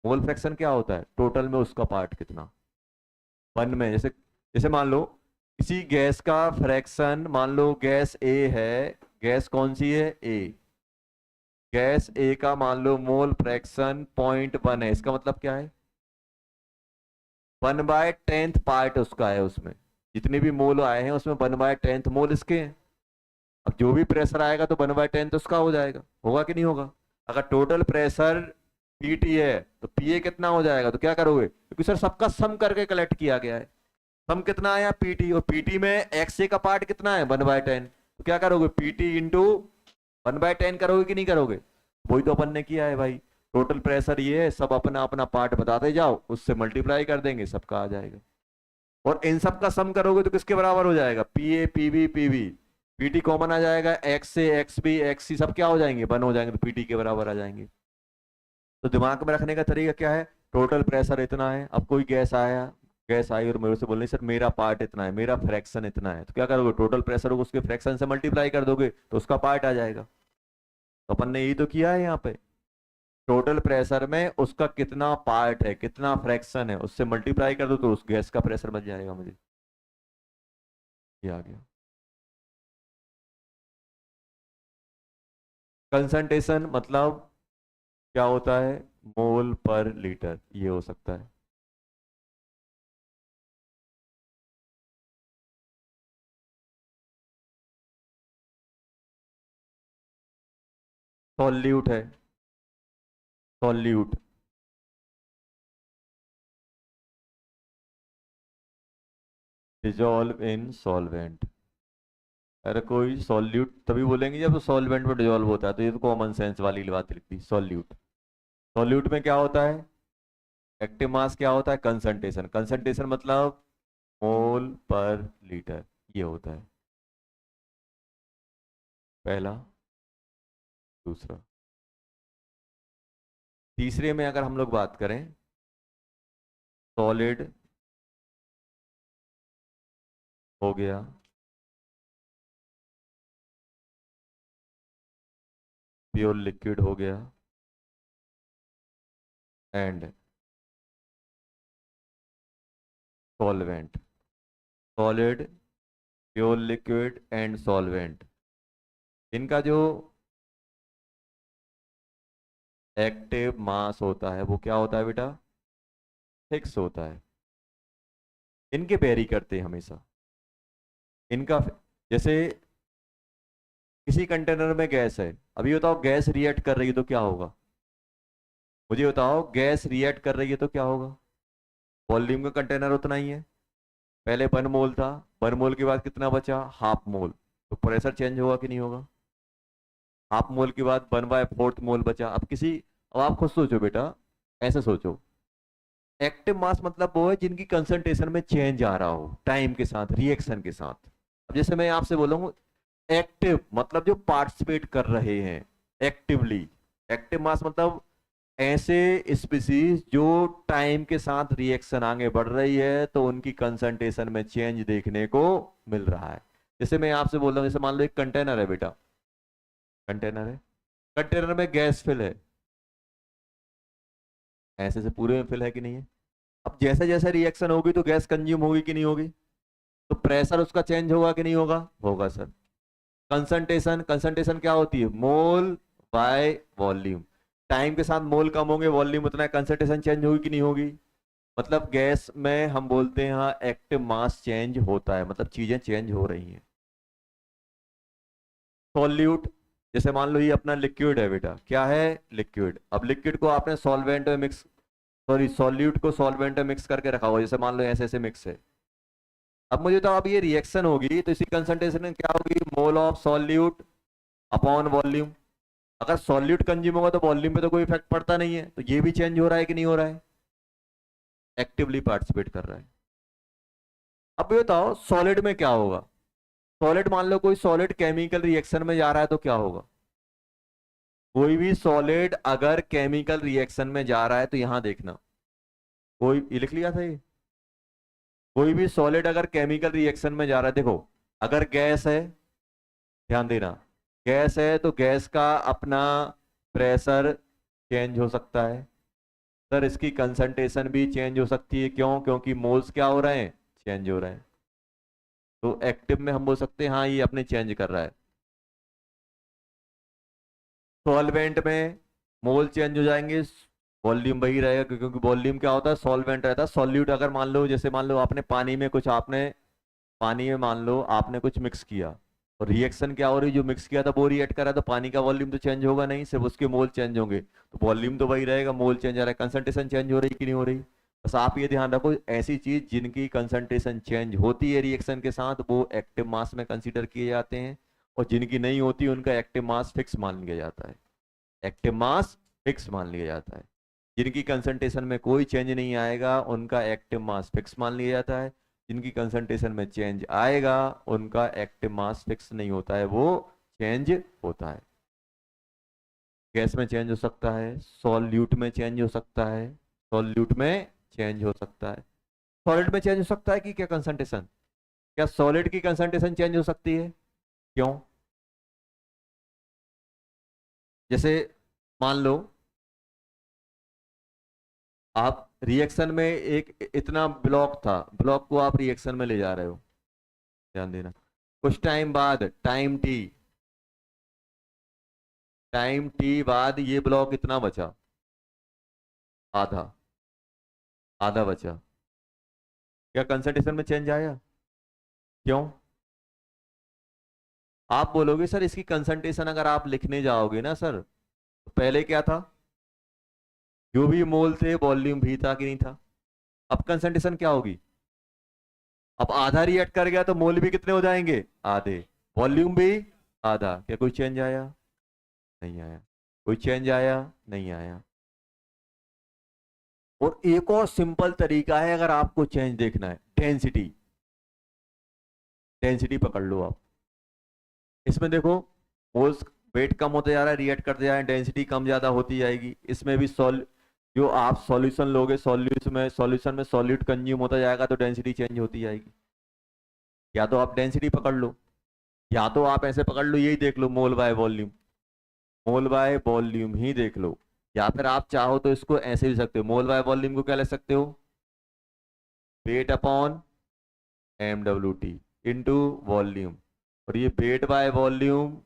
मोल फ्रैक्शन क्या होता है, टोटल में उसका पार्ट कितना, वन में। जैसे जैसे मान लो किसी गैस का फ्रैक्शन, मान लो गैस ए है, गैस कौन सी है, ए, गैस ए का मान लो मोल फ्रैक्शन 0.1 है, इसका मतलब क्या है, 1/10 पार्ट उसका है, उसमें जितने भी मोल आए हैं उसमें 1/10 मोल इसके हैं। अब जो भी प्रेशर आएगा तो 1/10 तो उसका हो जाएगा, होगा कि नहीं होगा। अगर टोटल प्रेशर पीटी है तो पीए कितना हो जाएगा, तो क्या करोगे, क्योंकि सर सबका सम करके कलेक्ट किया गया है, सम कितना आया पीटी, और पीटी में एक्स ए का पार्ट कितना है 1/10, तो क्या करोगे, पीटी इंटू 1/10 करोगे कि नहीं करोगे। वही तो अपन ने किया है भाई, टोटल प्रेशर ये है, सब अपना अपना पार्ट बताते जाओ, उससे मल्टीप्लाई कर देंगे, सबका आ जाएगा। और इन सब का सम करोगे तो किसके बराबर हो जाएगा, P A P B P B, PT common आ जाएगा, एक्स से एक्स बी एक्स सी सब क्या हो जाएंगे, बन हो जाएंगे, तो पीटी के बराबर आ जाएंगे। तो दिमाग में रखने का तरीका क्या है, टोटल प्रेशर इतना है, अब कोई गैस आया, गैस आई और मेरे से बोल रही सर मेरा पार्ट इतना है, मेरा फ्रैक्शन इतना है, तो क्या करोगे, टोटल प्रेशर को उसके फ्रैक्शन से मल्टीप्लाई कर दोगे तो उसका पार्ट आ जाएगा। तो अपन ने यही तो किया है यहाँ पे, टोटल प्रेशर में उसका कितना पार्ट है, कितना फ्रैक्शन है, उससे मल्टीप्लाई कर दो तो उस गैस का प्रेशर बन जाएगा मुझे। ये आ गया। कंसंट्रेशन मतलब क्या होता है, मोल पर लीटर, ये हो सकता है। सॉल्यूट है, सॉल्यूट। Dissolve in solvent. अरे कोई सॉल्यूट तभी बोलेंगे जब सॉल्वेंट में डिजॉल्व होता है, तो ये तो कॉमन सेंस वाली बात लिख दी, सॉल्यूट। सॉल्यूट में क्या होता है, एक्टिव मास क्या होता है, कंसंट्रेशन। कंसंट्रेशन मतलब मोल पर लीटर, ये होता है पहला। दूसरा, तीसरे में अगर हम लोग बात करें, सॉलिड हो गया, प्योर लिक्विड हो गया, and solvent. Solid, pure liquid and solvent, इनका जो एक्टिव मास होता है वो क्या होता है बेटा, फिक्स होता है। इनके वेरी करते हैं हमेशा। इनका जैसे किसी कंटेनर में गैस है, अभी बताओ गैस रिएक्ट कर रही है तो क्या होगा, मुझे बताओ गैस रिएक्ट कर रही है तो क्या होगा। वॉल्यूम का कंटेनर उतना ही है, पहले 1 मोल था, 1 मोल के बाद कितना बचा, हाफ मोल, तो प्रेशर चेंज होगा कि नहीं होगा। हाफ मोल के बाद 1/4 मोल बचा। अब आप खुद सोचो बेटा, ऐसे सोचो, एक्टिव मास मतलब वो है जिनकी कंसंट्रेशन में चेंज आ रहा हो टाइम के साथ, रिएक्शन के साथ। अब जैसे मैं आपसे बोलूंगा, एक्टिव मतलब जो पार्टिसिपेट कर रहे हैं एक्टिवली। एक्टिव मास मतलब ऐसे स्पीसीज जो टाइम के साथ रिएक्शन आगे बढ़ रही है तो उनकी कंसंट्रेशन में चेंज देखने को मिल रहा है। जैसे मैं आपसे बोल रहा हूँ, जैसे मान लो एक कंटेनर है बेटा, कंटेनर है, कंटेनर में गैस फिल है, ऐसे से पूरे में फिल है कि नहीं है। अब जैसे जैसे रिएक्शन होगी तो गैस कंज्यूम होगी कि नहीं होगी, तो प्रेशर उसका चेंज होगा कि नहीं होगा, होगा सर। कंसंट्रेशन, कंसंट्रेशन क्या होती है, मोल बाय वॉल्यूम। टाइम के साथ मोल कम होंगे, वॉल्यूम उतना है, कंसंट्रेशन चेंज होगी कि नहीं होगी। मतलब गैस में हम बोलते हैं हाँ एक्टिव मास चेंज होता है, मतलब चीजें चेंज हो रही हैं। सॉल्यूट, जैसे मान लो ये अपना लिक्विड है बेटा, क्या है, लिक्विड। अब लिक्विड को आपने सॉल्वेंट में मिक्स, सॉरी सॉल्यूट को सॉल्वेंट में मिक्स करके रखा हुआ है, जैसे मान लो ऐसे ऐसे मिक्स है। अब मुझे तो अब ये रिएक्शन होगी तो इसी कंसंट्रेशन में क्या होगी, mole of solute upon volume. अगर सॉल्यूट कंज्यूम होगा तो वॉल्यूम पे तो कोई इफेक्ट पड़ता नहीं है, तो ये भी चेंज हो रहा है कि नहीं हो रहा है, एक्टिवली पार्टिसिपेट कर रहा है। अब ये बताओ सॉलिड में क्या होगा। सॉलिड, मान लो कोई सॉलिड केमिकल रिएक्शन में जा रहा है तो क्या होगा। कोई भी सॉलिड अगर केमिकल रिएक्शन में जा रहा है तो यहां देखना, कोई ये लिख लिया था ये, कोई भी सॉलिड अगर केमिकल रिएक्शन में जा रहा है, देखो अगर गैस है, ध्यान देना, गैस है तो गैस का अपना प्रेशर चेंज हो सकता है, सर इसकी कंसंट्रेशन भी चेंज हो सकती है, क्यों, क्योंकि मोल्स क्या हो रहे हैं, चेंज हो रहे हैं। तो एक्टिव में हम बोल सकते हैं हाँ ये अपने चेंज कर रहा है। सॉल्वेंट में मोल चेंज हो जाएंगे, वॉल्यूम वही रहेगा, क्योंकि वॉल्यूम क्या होता है, सॉल्वेंट रहता है। सॉल्यूट अगर मान लो, जैसे मान लो आपने पानी में कुछ, आपने पानी में मान लो आपने कुछ मिक्स किया, और रिएक्शन क्या हो रही, जो मिक्स किया था वो रिएक्ट कर रहा है, तो पानी का वॉल्यूम तो चेंज होगा नहीं, सिर्फ उसके मोल चेंज होंगे, तो वॉल्यूम तो वही रहेगा, मोल चेंज आ रहा है, कंसंट्रेशन चेंज हो रही कि नहीं हो रही। बस आप ये ध्यान रखो, ऐसी चीज जिनकी कंसंट्रेशन चेंज होती है रिएक्शन के साथ वो एक्टिव मास में कंसीडर किए जाते हैं, और जिनकी नहीं होती उनका एक्टिव मास फिक्स मान लिया जाता है। एक्टिव मास फिक्स मान लिया जाता है। जिनकी कंसंट्रेशन में कोई चेंज नहीं आएगा उनका एक्टिव मास फिक्स मान लिया जाता है। जिनकी कंसंट्रेशन में चेंज आएगा उनका एक्टिव मास फिक्स नहीं होता है, वो चेंज होता है। गैस में चेंज हो सकता है, सॉल्यूट में चेंज हो सकता है, सॉल्यूट में चेंज हो सकता है, सॉलिड में चेंज हो सकता है कि क्या कंसंट्रेशन, क्या सॉलिड की कंसंट्रेशन चेंज हो सकती है, क्यों, जैसे मान लो आप रिएक्शन में एक इतना ब्लॉक था, ब्लॉक को आप रिएक्शन में ले जा रहे हो, ध्यान देना। कुछ टाइम बाद, टाइम टी बाद ये ब्लॉक इतना बचा, आधा, आधा बचा। क्या कंसंट्रेशन में चेंज आया? क्यों? आप बोलोगे सर इसकी कंसंट्रेशन अगर आप लिखने जाओगे ना सर, तो पहले क्या था? जो भी मोल थे वॉल्यूम भी था कि नहीं था? अब कंसंट्रेशन क्या होगी? अब आधा रिएक्ट कर गया तो मोल भी कितने हो जाएंगे? आधे। वॉल्यूम भी आधा। क्या कोई चेंज आया? नहीं आया। कोई चेंज आया? नहीं आया। और एक और सिंपल तरीका है अगर आपको चेंज देखना है, डेंसिटी। डेंसिटी पकड़ लो आप। इसमें देखो, मोल्स, वेट कम होते जा रहा है, रिएक्ट करते जा रहे हैं, डेंसिटी कम ज्यादा होती जाएगी। इसमें भी जो आप सॉल्यूशन लोगे, सॉल्यूशन में सॉल्यूट कंज्यूम होता जाएगा तो डेंसिटी चेंज होती जाएगी। या तो आप डेंसिटी पकड़ लो, या तो आप ऐसे पकड़ लो, यही देख लो, mole by volume, mole by volume ही देख लो। या फिर आप चाहो तो इसको ऐसे भी सकते हो, मोल बाय वॉल्यूम को क्या ले सकते हो? Weight upon MWT into volume. और ये weight by volume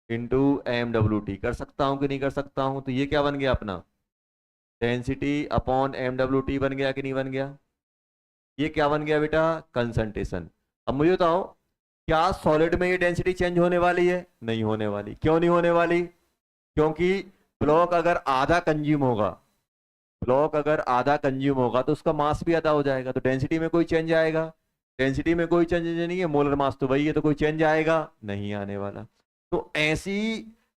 into MWT कर सकता हूं कि नहीं कर सकता हूं? तो ये क्या बन गया अपना? डेंसिटी अपॉन MWT बन गया कि नहीं बन गया? ये क्या बन गया बेटा? कंसंट्रेशन। अब मुझे बताओ, क्या सॉलिड में ये डेंसिटी चेंज होने वाली है? नहीं होने वाली। क्यों नहीं होने वाली? क्योंकि ब्लॉक अगर आधा कंज्यूम होगा, ब्लॉक अगर आधा कंज्यूम होगा तो उसका मास भी आधा हो जाएगा, तो डेंसिटी में कोई चेंज आएगा? डेंसिटी में कोई चेंज नहीं है, मोलर मास तो वही है, तो कोई चेंज आएगा नहीं आने वाला। तो ऐसी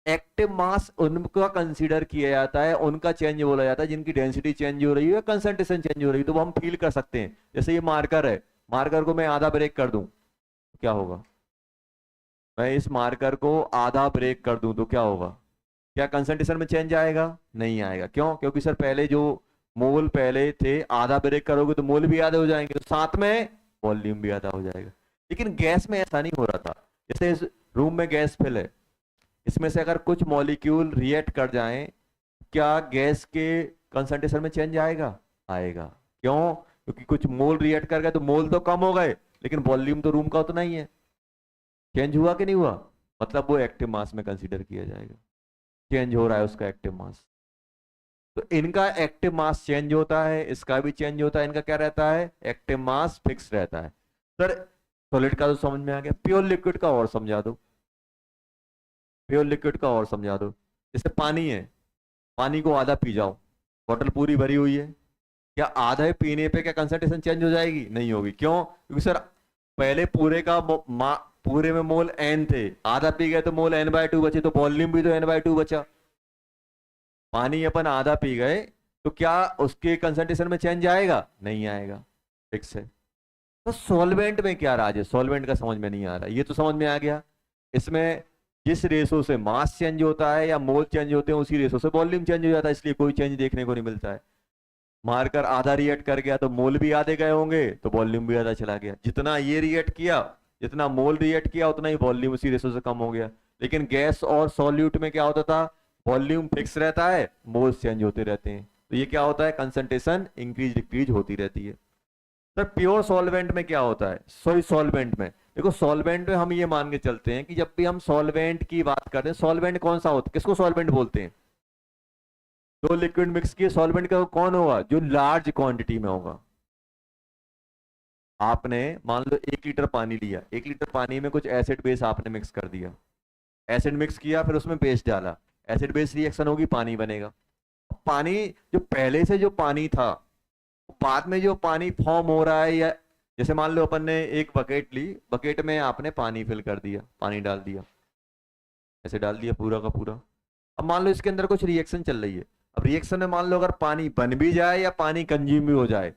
एक्टिव मास उनका कंसीडर किया जाता है, उनका चेंज बोला जाता है जिनकी डेंसिटी चेंज हो रही है, कंसंट्रेशन चेंज हो रही है, तो वो हम फील कर सकते हैं। जैसे ये मार्कर है, मार्कर को मैं आधा ब्रेक कर दूं तो क्या होगा? मैं इस मार्कर को आधा ब्रेक कर दूं तो क्या होगा? क्या कंसंट्रेशन में चेंज आएगा? नहीं आएगा। क्यों? क्योंकि सर पहले जो मोल पहले थे, आधा ब्रेक करोगे तो मोल भी आधे हो जाएंगे, तो साथ में वॉल्यूम भी आधा हो जाएगा। लेकिन गैस में ऐसा नहीं हो रहा था। जैसे इस रूम में गैस फिल है, इसमें से अगर कुछ मॉलिक्यूल रिएक्ट कर जाएं, क्या गैस के कंसंट्रेशन में चेंज आएगा? आएगा। क्यों? क्योंकि कुछ मोल रिएक्ट कर गए तो मोल तो कम हो गए, लेकिन वॉल्यूम तो रूम का उतना ही है। चेंज हुआ कि नहीं हुआ? मतलब वो एक्टिव मास में कंसीडर किया जाएगा। चेंज हो रहा है उसका एक्टिव मास। तो इनका एक्टिव मास चेंज होता है, इसका भी चेंज होता है। इनका क्या रहता है? एक्टिव मास फिक्स रहता है। सर सॉलिड का तो समझ में आ गया, प्योर लिक्विड का और समझा दो। प्योर लिक्विड का और समझा दो। जैसे पानी है, पानी को आधा पी जाओ, बॉटल पूरी भरी हुई है, क्या आधा पीने पे क्या कंसंट्रेशन चेंज हो जाएगी? नहीं होगी। क्यों? क्योंकि सर पहले पूरे में मोल n थे, आधा पी गए तो मोल n/2 बचे, तो वॉल्यूम भी तो n/2 बचा। पानी अपन आधा पी गए तो क्या उसके कंसंट्रेशन में चेंज आएगा? नहीं आएगा, फिक्स है। तो सॉल्वेंट में क्या राज है? सॉल्वेंट का समझ में नहीं आ रहा, ये तो समझ में आ गया। इसमें जिस रेशो से मास चेंज होता है या मोल चेंज होते हैं, उसी रेशो से वॉल्यूम चेंज हो जाता है, इसलिए कोई चेंज देखने को नहीं मिलता है। मारकर आधा रिएक्ट कर गया तो मोल भी आधे गए होंगे, तो वॉल्यूम भी आधा चला गया। जितना ये रिएक्ट किया, जितना मोल रिएक्ट किया, उतना ही वॉल्यूम उसी रेशो से कम हो गया। लेकिन गैस और सॉल्यूट में क्या होता था? वॉल्यूम फिक्स रहता है, मोल्स चेंज होते रहते हैं, तो ये क्या होता है? कंसंट्रेशन इंक्रीज डिक्रीज होती रहती है। सर प्योर सॉल्वेंट में क्या होता है? सॉरी, सॉल्वेंट में देखो, सॉल्वेंट में हम ये मान के चलते हैं कि जब भी हम सॉल्वेंट की बात करते हैं, सॉल्वेंट कौन सा होता है, किसको सॉल्वेंट बोलते हैं? दो लिक्विड मिक्स किए, सॉल्वेंट का कौन होगा? जो लार्ज क्वांटिटी में होगा। आपने मान लो 1 लीटर पानी लिया, 1 लीटर पानी में कुछ एसिड बेस आपने मिक्स कर दिया, एसिड मिक्स किया, फिर उसमें बेस डाला, एसिड बेस रिएक्शन होगी, पानी बनेगा। पानी जो पहले से जो पानी था, बाद में जो पानी फॉर्म हो रहा है, या जैसे मान लो अपन ने एक बकेट ली, बकेट में आपने पानी फिल कर दिया, पानी डाल दिया, ऐसे डाल दिया पूरा का पूरा। अब मान लो इसके अंदर कुछ रिएक्शन चल रही है। अब रिएक्शन में मान लो अगर पानी बन भी जाए या पानी कंज्यूम भी हो जाए,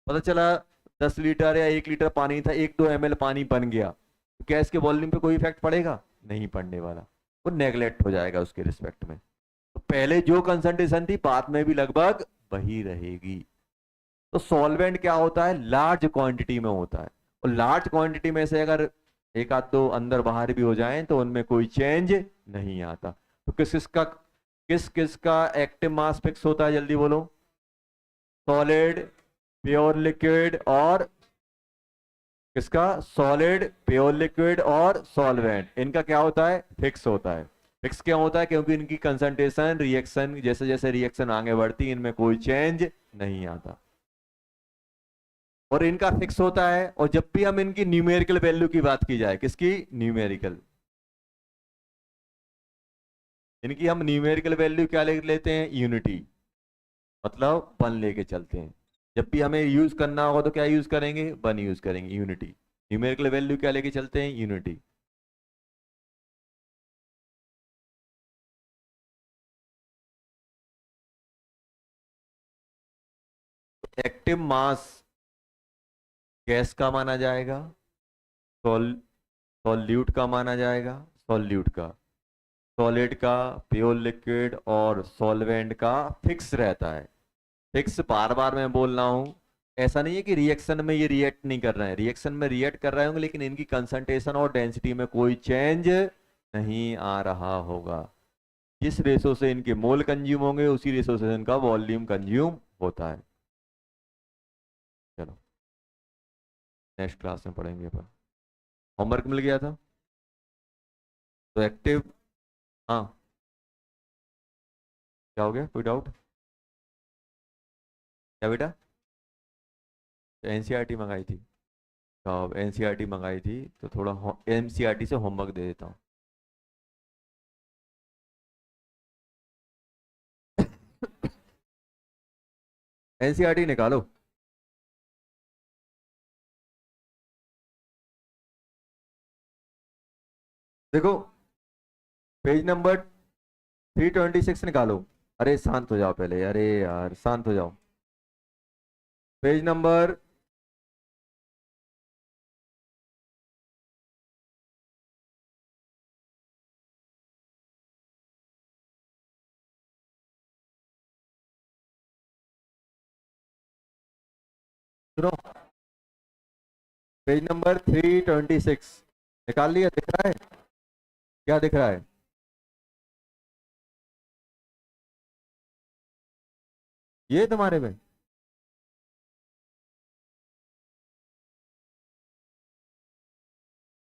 पता चला 10 लीटर या 1 लीटर पानी था, 1-2 ml पानी बन गया, तो क्या इसके वॉल्यूम पे कोई इफेक्ट पड़ेगा? नहीं पड़ने वाला, वो नेग्लेक्ट हो जाएगा उसके रिस्पेक्ट में। तो पहले जो कंसंट्रेशन थी, बाद में भी लगभग वही रहेगी। तो सॉल्वेंट क्या होता है? लार्ज क्वांटिटी में होता है, और लार्ज क्वांटिटी में से अगर एक आध दो अंदर बाहर भी हो जाएं तो उनमें कोई चेंज नहीं आता। तो किस किस का एक्टिव मास फिक्स होता है? जल्दी बोलो। सॉलिड, प्योर लिक्विड और किसका? सॉलिड, प्योर लिक्विड और सॉल्वेंट, इनका क्या होता है? फिक्स होता है। फिक्स क्यों होता है? क्योंकि इनकी कंसंट्रेशन रिएक्शन, जैसे जैसे रिएक्शन आगे बढ़ती है इनमें कोई चेंज नहीं आता, और इनका फिक्स होता है। और जब भी हम इनकी न्यूमेरिकल वैल्यू की बात की जाए, किसकी? न्यूमेरिकल, इनकी हम न्यूमेरिकल वैल्यू क्या ले लेते हैं? यूनिटी, मतलब 1 लेके चलते हैं। जब भी हमें यूज करना होगा तो क्या यूज करेंगे? 1 यूज करेंगे, यूनिटी। न्यूमेरिकल वैल्यू क्या लेके चलते हैं? यूनिटी। एक्टिव मास गैस का माना जाएगा, सॉल सॉल्यूट का माना जाएगा, सॉल्यूट का, सॉलिड का, प्योर लिक्विड और सॉल्वेंट का फिक्स रहता है। फिक्स बार बार मैं बोल रहा हूं, ऐसा नहीं है कि रिएक्शन में ये रिएक्ट नहीं कर रहे हैं, रिएक्शन में रिएक्ट कर रहे होंगे, लेकिन इनकी कंसंट्रेशन और डेंसिटी में कोई चेंज नहीं आ रहा होगा। जिस रेशो से इनके मोल कंज्यूम होंगे उसी रेशो से इनका वॉल्यूम कंज्यूम होता है। चलो नेक्स्ट क्लास में पढ़ेंगे अपन। होमवर्क मिल गया था तो एक्टिव, हाँ क्या हो गया? कोई डाउट? क्या बेटा? एनसीईआरटी मंगाई थी? अब एनसीईआरटी मंगाई थी तो थोड़ा एनसीईआरटी से होमवर्क दे देता हूँ। एनसीईआरटी निकालो। देखो पेज नंबर 326 निकालो। अरे शांत हो जाओ पहले, अरे यार शांत हो जाओ। पेज नंबर, सुनो, पेज नंबर 326 निकाल लिया? दिख रहा है? क्या दिख रहा है? ये तुम्हारे में?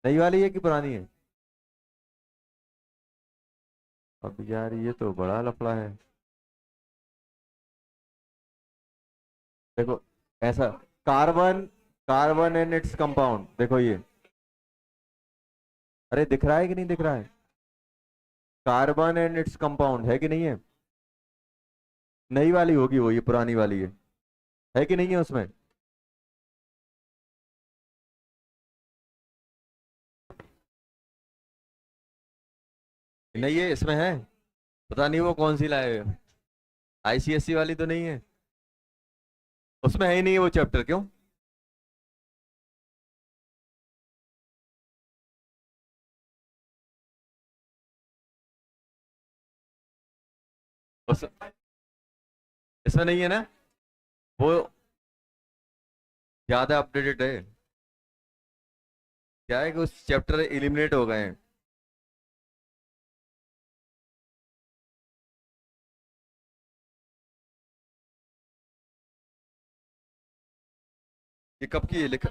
नई वाली है कि पुरानी है? अब यार ये तो बड़ा लफड़ा है। देखो ऐसा, carbon, carbon and its compound, देखो ये, अरे दिख रहा है कि नहीं दिख रहा है? कार्बन एंड इट्स कंपाउंड है कि नहीं है? नई वाली होगी वो, ये पुरानी वाली है कि नहीं है उसमें? नहीं है, इसमें है। पता नहीं वो कौन सी लाए हो, आईसीएससी वाली तो नहीं है? उसमें है ही नहीं है वो चैप्टर, क्यों? उस, इसमें नहीं है ना वो? ज्यादा अपडेटेड है। क्या है कि उस चैप्टर एलिमिनेट हो गए हैं। ये कब की है लिखा?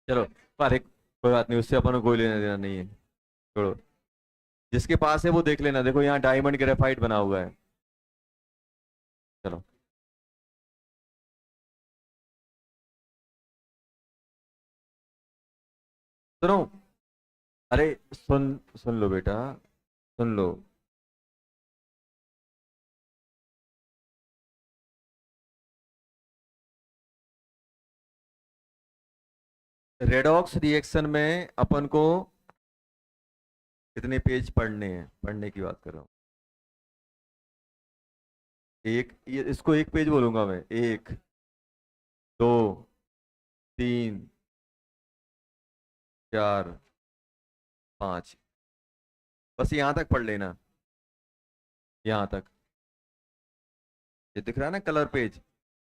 चलो, पर एक, कोई बात नहीं, उससे अपन को कोई लेना देना नहीं है, छोड़ो। जिसके पास है वो देख लेना, देखो यहाँ डायमंड ग्रेफाइट बना हुआ है। चलो सुनो, अरे सुन, सुन लो बेटा, सुन लो। रेडॉक्स रिएक्शन में अपन को कितने पेज पढ़ने हैं, पढ़ने की बात कर रहा हूँ। एक, ये इसको एक पेज बोलूंगा मैं, 1, 2, 3, 4, 5, बस यहाँ तक पढ़ लेना, यहाँ तक। ये दिख रहा है ना कलर पेज?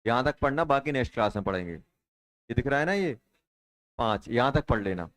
यहाँ तक पढ़ना, बाकी नेक्स्ट क्लास में पढ़ेंगे। ये दिख रहा है ना ये 5, यहाँ तक पढ़ लेना।